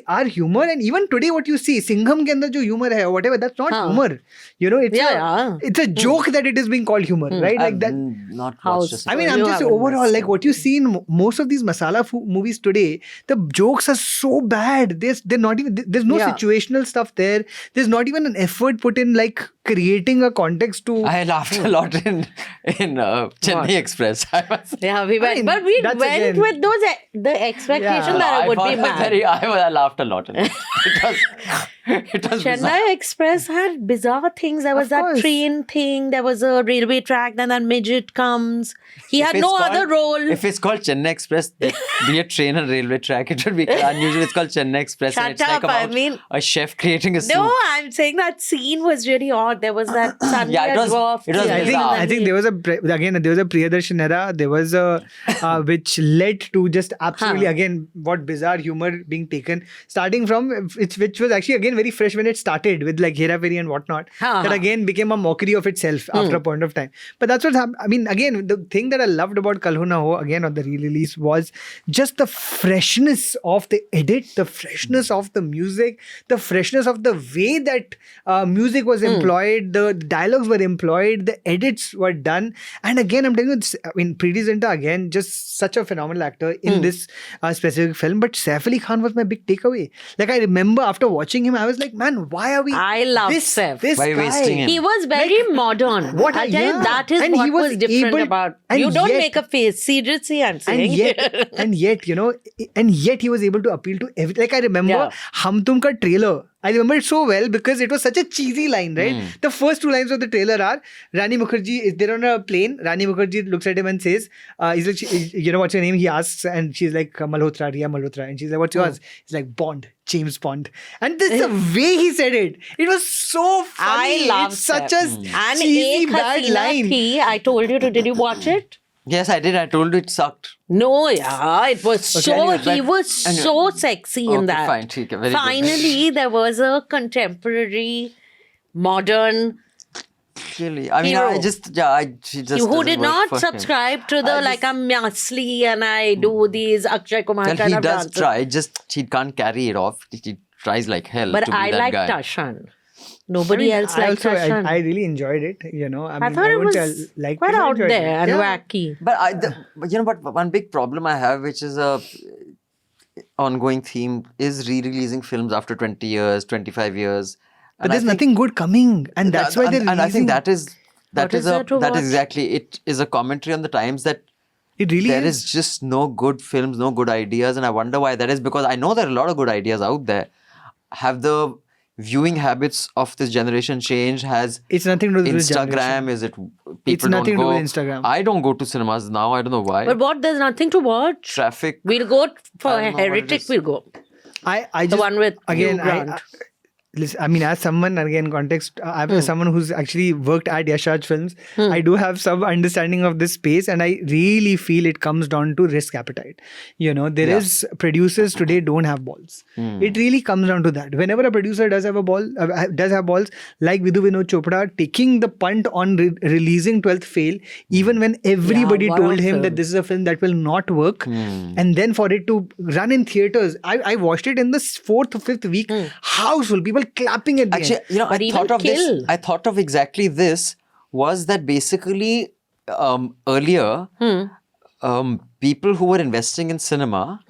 our humor, and even today what you see Singham ke andar jo humor hai or whatever, that's not humor. It's a joke that it is being called humor, right? Like that. Not House. watched this. I mean, You I'm just haven't overall missed like what you see in most of these masala movies today. The jokes are so bad. They're not even. There's no situational stuff there. There's not even an effort put in like creating a context to. I laughed a lot in Chennai Express. Yeah, we went. mean, But we that's went again- with the expectation that it would be bad. I laughed a lot in it. It was bizarre. Chennai Express had bizarre things. There was Of that course. train thing. There was a railway track. Then that midget comes. He If had it's no called- other role. If it's called Chennai Express, be a train and railway track. It would be unusual. It's called Chennai Express. Shut and it's like up, I about mean- a chef creating a soup. No, I'm saying that scene was really odd. There was that suddenly Yeah, it was- dwarf. it was thing, bizarre. I think there was a Priyadarshan era. There was a which led to just absolutely again what bizarre humor being taken, starting from which was actually again very fresh when it started with like Hera Fairy and whatnot. That again became a mockery of itself after a point of time. But that's what happened. I mean, again, the thing that I loved about Kal Ho Naa Ho again on the re-release was just the freshness of the edit, the freshness of the music, the freshness of the way that music was employed, the dialogues were employed, the edits were done. And again, I'm telling you, I mean, Preeti Zinta again, just such a phenomenal actor in this specific film. But Saif Ali Khan was my big takeaway. Like I remember after watching him, I was like, man, why are we? I love this, Saif. This Why are you guy. wasting him? He was very modern. what I tell you, yeah. that is And he what was was different able- about. and You don't yet- make a face. Seriously, I'm saying. And yet, he was able to appeal to every. Like I remember Yeah. Hum Tum ka trailer. I remember it so well because it was such a cheesy line, right? The first 2 lines of the trailer are Rani Mukherjee is there on a plane. Rani Mukherjee looks at him and says, he's like, you know, what's your name? He asks, and she's like, Malhotra, Riya Malhotra. And she's like, what's yours? He's like, Bond, James Bond. And this is the way he said it. It was so funny. I love It's such a And cheesy, Ek bad Hasina line. Thi, I told you to, did you watch it? Yes, I did. I told you it sucked. No, yeah, it was so, anyway, he but- was anyway. so sexy in Okay, that. fine, theek hai, very good. Finally, there was a contemporary, modern, Really, I mean, Hero. she just who doesn't did work not for him. subscribe to the, I like, just- I'm Myasli and I do these Akshay Kumar Well, kind he of does dances. try. Just he can't carry it off. He tries like hell But to be I that like guy. Tashan. Nobody else likes Tashan. I really enjoyed it, you know. I mean, thought it wouldn't was say I liked quite it, I out enjoyed it. there and Yeah. wacky. But you know what? One big problem I have, which is a ongoing theme, is re-releasing films after 20 years, 25 years. But there's nothing good coming, and that's why they're And I think releasing. What is there to that watch? is exactly it. Is a commentary on the times that It really there is. is just no good films, no good ideas, and I wonder why that is, because I know there are a lot of good ideas out there. Have the viewing habits of this generation changed? Has It's nothing to do with generation. Instagram? Is it people It's nothing don't to go? do with Instagram. I don't go to cinemas now. I don't know why. But what? There's nothing to watch. Traffic. We'll go for I don't know what it Heretic, is. we'll go. I The just one with again Hugh Grant. Listen, I mean, as someone, again, context, I'm someone who's actually worked at Yashraj Films. I do have some understanding of this space, and I really feel it comes down to risk appetite. You know, there is producers today don't have balls. It really comes down to that. Whenever a producer does have a ball, does have balls, like Vidhu Vinod Chopra, taking the punt on releasing 12th Fail, even when everybody what a told him film. that this is a film that will not work, and then for it to run in theaters, I watched it in the 4th or 5th week, houseful, people clapping at the Actually, end. you know, But I even thought of Kill. this. I thought of exactly this. Was that basically earlier, people who were investing in cinema,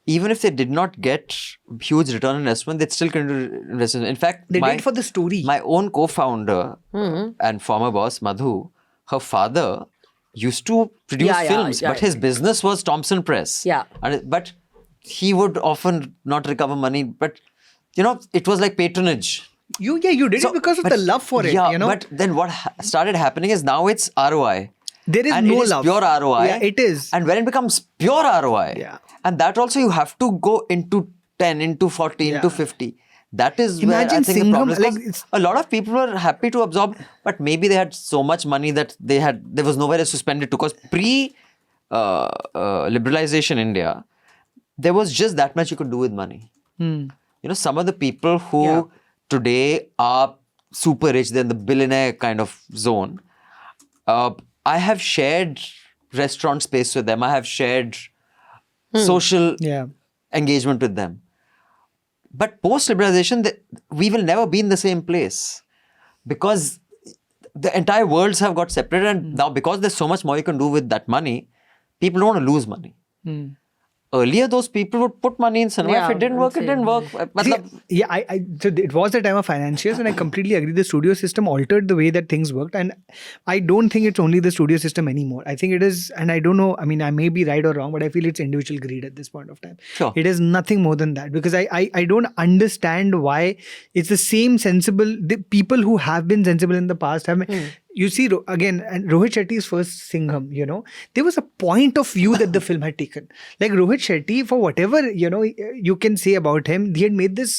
even if they did not get huge return on investment, they'd still continue to invest in. In fact, They did for the story. my own co-founder and former boss Madhu, her father used to produce Yeah, films, yeah. but his business was Thompson Press. Yeah. But he would often not recover money. But you know, it was like patronage. You did it because of but- the love for it. Yeah, You know, but then what started happening is now it's ROI. there is And no it is love. pure ROI. Yeah, it is. And when it becomes pure ROI, Yeah. and that also you have to go into 10, into 40, into Yeah. 50. That is where I Imagine think the Singham, problem is. 'Cause like, it's- a lot of people were happy to absorb, but maybe they had so much money that there was nowhere else to spend it to. Because pre-liberalization India, there was just that much you could do with money. You know, some of the people who today are super rich, they're in the billionaire kind of zone. I have shared restaurant space with them. I have shared social Yeah. engagement with them. But post-liberalization, we will never be in the same place because the entire worlds have got separated. And now because there's so much more you can do with that money, people don't want to lose money. Earlier, those people would put money in cinema. Yeah, If it didn't work, it same. didn't work. See, yeah, so it was the time of financiers, and I completely agree. The studio system altered the way that things worked, and I don't think it's only the studio system anymore. I think it is, and I don't know. I mean, I may be right or wrong, but I feel it's individual greed at this point of time. Sure. It is nothing more than that because I don't understand why it's the same sensible. The people who have been sensible in the past have. You see, again, and Rohit Shetty's first Singham, you know, there was a point of view that the film had taken. Like Rohit Shetty, for whatever, you know, you can say about him, he had made this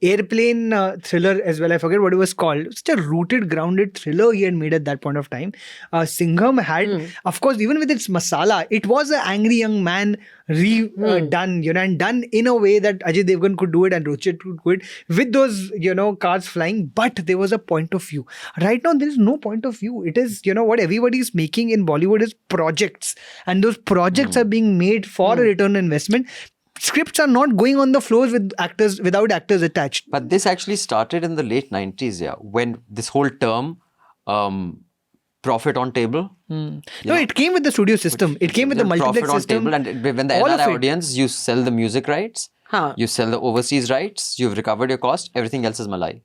airplane thriller as well. I forget what it was called. Such a rooted, grounded thriller he had made at that point of time. Singham had, of course, even with its masala, it was an angry young man done, you know, and done in a way that Ajay Devgan could do it and Rohit Shetty could do it with those, you know, cars flying. But there was a point of view. Right now, there is no point of view. It is, you know, what everybody is making in Bollywood is projects, and those projects are being made for a return on investment. Scripts are not going on the floors with actors without actors attached. But this actually started in the late 90s, yeah, when this whole term, profit on table. No, it came with the studio system. It came with the multiplex profit on system. table, and when the all of NRI it. audience, you sell the music rights, you sell the overseas rights, you've recovered your cost, everything else is malai.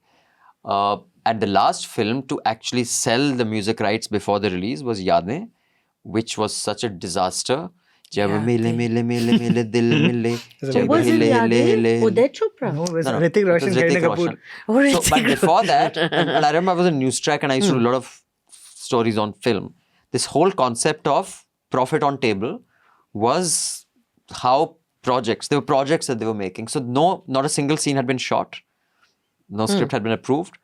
And the last film to actually sell the music rights before the release was Yaar, which was such a disaster. Jab Yeah. mile mile mile mile dil mile. Who Jab Was it हिले हिले हिले Yadi? हिले. Uday Chopra? No, it was No, no, Hrithik it was Roshan, Hrithik Kareena Kapoor. Roshan. Oh, So, but Hrithik before that, Roshan. and I remember I was a news track and I used to do a lot of stories on film. This whole concept of profit on table was how there were projects that they were making. So not a single scene had been shot. No script had been approved.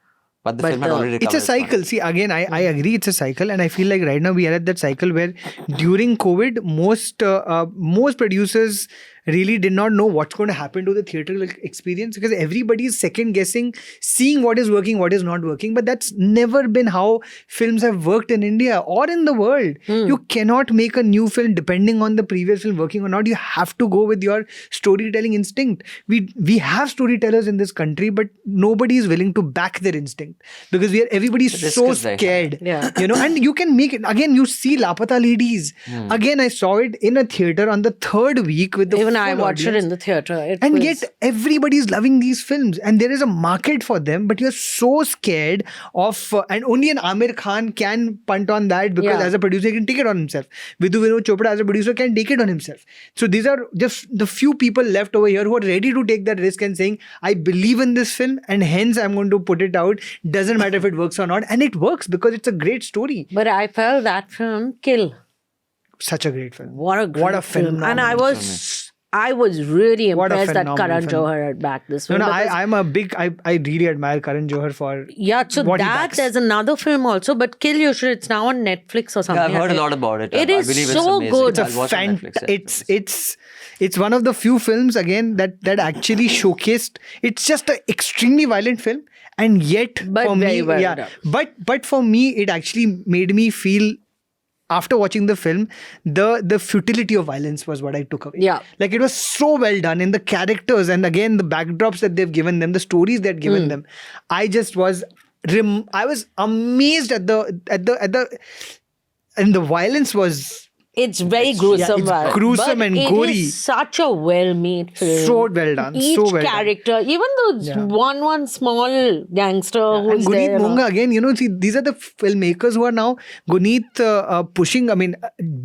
But the But film had already It's recovered a cycle. funds. See, again, I agree it's a cycle, and I feel like right now we are at that cycle where during COVID, most producers really did not know what's going to happen to the theatrical experience because everybody is second guessing, seeing what is working, what is not working. But that's never been how films have worked in India or in the world. You cannot make a new film depending on the previous film working or not. You have to go with your storytelling instinct. We have storytellers in this country, but nobody is willing to back their instinct because everybody's The risk so is very high. scared. Yeah. And you can make it again. You see Lapata Ladies again. I saw it in a theater on the third week with the Even I full watched it audience. in the theatre. And yet everybody's loving these films and there is a market for them, but you're so scared of and only an Amir Khan can punt on that because Yeah. as a producer he can take it on himself. Vidhu Vinod Chopra as a producer can take it on himself. So these are just the few people left over here who are ready to take that risk and saying, I believe in this film and hence I'm going to put it out. Doesn't matter if it works or not. And it works because it's a great story. But I felt that film kill. Such a great film. What a great film. And I was really What a impressed that phenomenal Karan film. Johar had backed this No, film. no, because- I'm a big, I really admire Karan Johar for yeah, so what he that backs. there's another film also, but Kill You Should. It's now on Netflix or something. Yeah, I've heard a lot about it. It I is believe it's so amazing. good. I'll It's a watch it on Netflix, yeah. it's one of the few films again that actually showcased. It's just an extremely violent film, and yet But for very me, well yeah, done. but for me, it actually made me feel. After watching the film, the futility of violence was what I took away. Yeah. Like it was so well done in the characters and again the backdrops that they've given them, the stories they've given them. I just was I was amazed at the and the violence was It's very gruesome. it's violence, gruesome but and it gory. is such a well-made film. So well done, Each so well done. character, even those Yeah. one small gangster And who's Guneet there. Monga again, see, these are the filmmakers who are now Guneet pushing,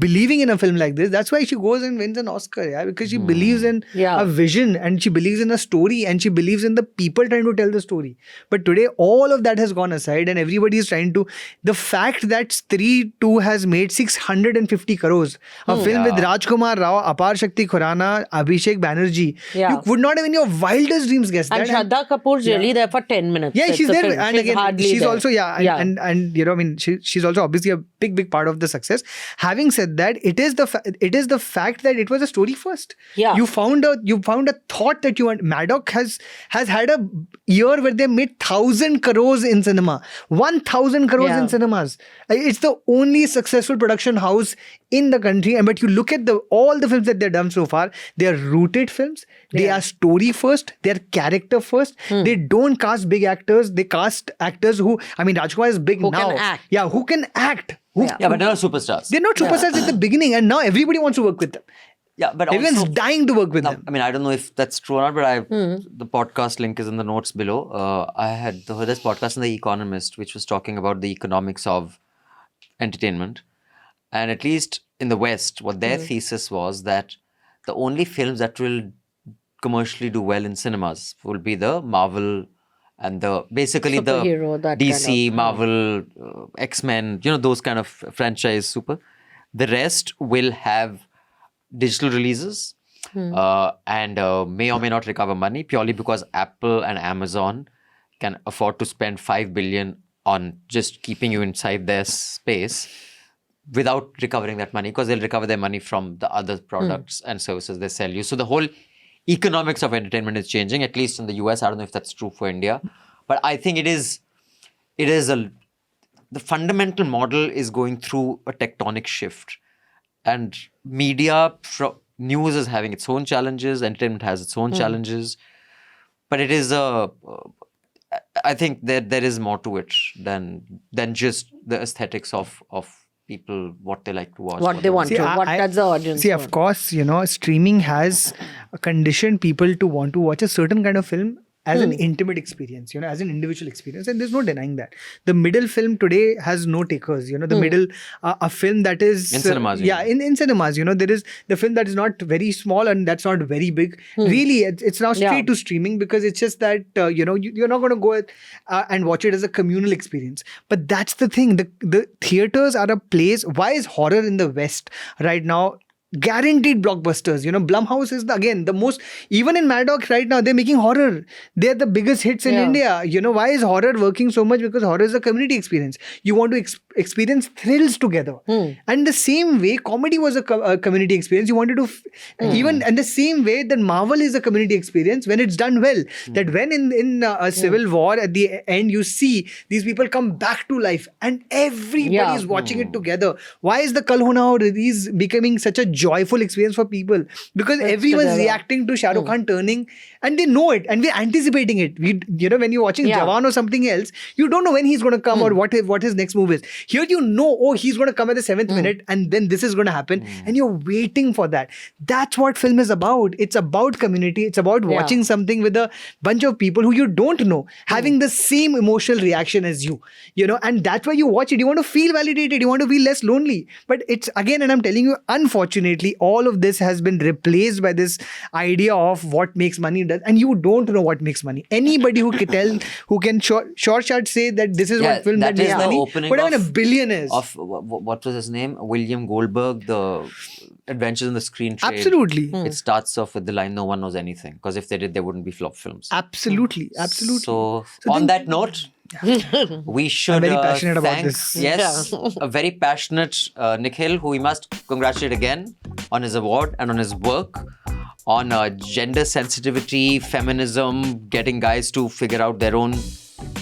believing in a film like this. That's why she goes and wins an Oscar, yeah, because she believes in Yeah. a vision and she believes in a story and she believes in the people trying to tell the story. But today, all of that has gone aside and everybody is trying to. The fact that Stree 2 has made 650 crores, a film with Rajkumar Rao, Apar Shakti Khurana, Abhishek Banerjee, Yeah. you would not have in your wildest dreams guessed And that. Shraddha Kapoor's really there for 10 minutes. Yeah, That's she's the there, film. and again, hardly she's there. also and she's also obviously a big part of the success. Having said that, it is the fact that it was a story first. Yeah. you found a thought that you want. Maddock has had a year where they made 1,000 crores in cinema, 1,000 crores Yeah. in cinemas. It's the only successful production house in the country. And but you look at all the films that they've done so far, they are rooted films. They are story first. They are character first. They don't cast big actors. They cast actors who, Rajkumar is big Who now. can act. Yeah, who can act. Yeah, but they're not superstars. They're not superstars at the beginning, and now everybody wants to work with them. Yeah, but Everyone's also, dying to work with them. I don't know if that's true or not, but the podcast link is in the notes below. I had heard this podcast in The Economist, which was talking about the economics of entertainment. And at least in the West, what their thesis was that the only films that will commercially do well in cinemas will be the Marvel and basically Superhero, that DC, kind of, Marvel, X-Men, those kind of franchise super. The rest will have digital releases and may or may not recover money purely because Apple and Amazon can afford to spend $5 billion on just keeping you inside their space without recovering that money, because they'll recover their money from the other products and services they sell you. So the whole economics of entertainment is changing, at least in the US. I don't know if that's true for India, but I think the fundamental model is going through a tectonic shift, and news is having its own challenges, entertainment has its own challenges, but it is I think there is more to it than just the aesthetics of people, what they like to watch. What they want See, to. That's the audience. See, want. of course, streaming has conditioned people to want to watch a certain kind of film as an intimate experience, as an individual experience, and there's no denying that. The middle film today has no takers. The middle, a film that is in cinemas. in cinemas. There is the film that is not very small and that's not very big. Really, it's now straight to streaming, because it's just that you're not going to go and watch it as a communal experience. But that's the thing. The theaters are a place. Why is horror in the West right now guaranteed blockbusters? Blumhouse is the most, even in Mad Dog right now, they're making horror. They're the biggest hits in India. Why is horror working so much? Because horror is a community experience. You want to experience thrills together. And the same way comedy was a community experience. You wanted to even, and the same way that Marvel is a community experience when it's done well. That when in a civil war at the end, you see these people come back to life and everybody is watching it together. Why is the Kal Ho Naa Ho release becoming such a joyful experience for people? Because everyone's reacting to Shahrukh Khan turning, and they know it, and we're anticipating it. When you're watching Jawan or something else, you don't know when he's going to come or what his next move is. Here he's going to come at the 7th minute and then this is going to happen, and you're waiting for that. That's what film is about. It's about community. It's about watching something with a bunch of people who you don't know having the same emotional reaction as you, and that's why you watch it. You want to feel validated. You want to feel less lonely. But it's again, and I'm telling you, unfortunately, all of this has been replaced by this idea of what makes money does, and you don't know what makes money. Anybody who can short say that this is what film that makes money, whatever a billion is. Of what was his name? William Goldberg, the Adventures in the Screen Trade. Absolutely. It starts off with the line, "No one knows anything," because if they did, there wouldn't be flop films. Absolutely. So on that note, we should I'm very passionate about this. Yes, a very passionate Nikhil, who we must congratulate again on his award and on his work on gender sensitivity, feminism, getting guys to figure out their own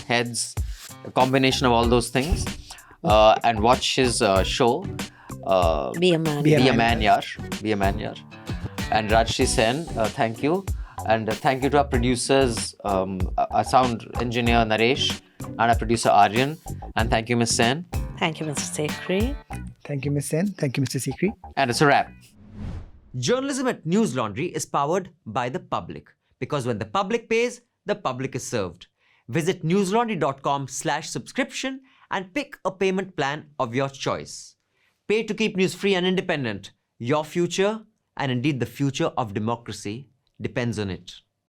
heads, a combination of all those things, and watch his show. Be a Man. Be a Man, Yaar. Be a Man, Yaar. And Rajyasree Sen, thank you. And thank you to our producers, our sound engineer Naresh, and our producer Aryan. And thank you, Miss Sen. Thank you, Mr. Sekhri. Thank you, Miss Sen. Thank you, Mr. Sekhri. And it's a wrap. Journalism at News Laundry is powered by the public. Because when the public pays, the public is served. Visit newslaundry.com/subscription and pick a payment plan of your choice. Pay to keep news free and independent. Your future, and indeed the future of democracy, depends on it.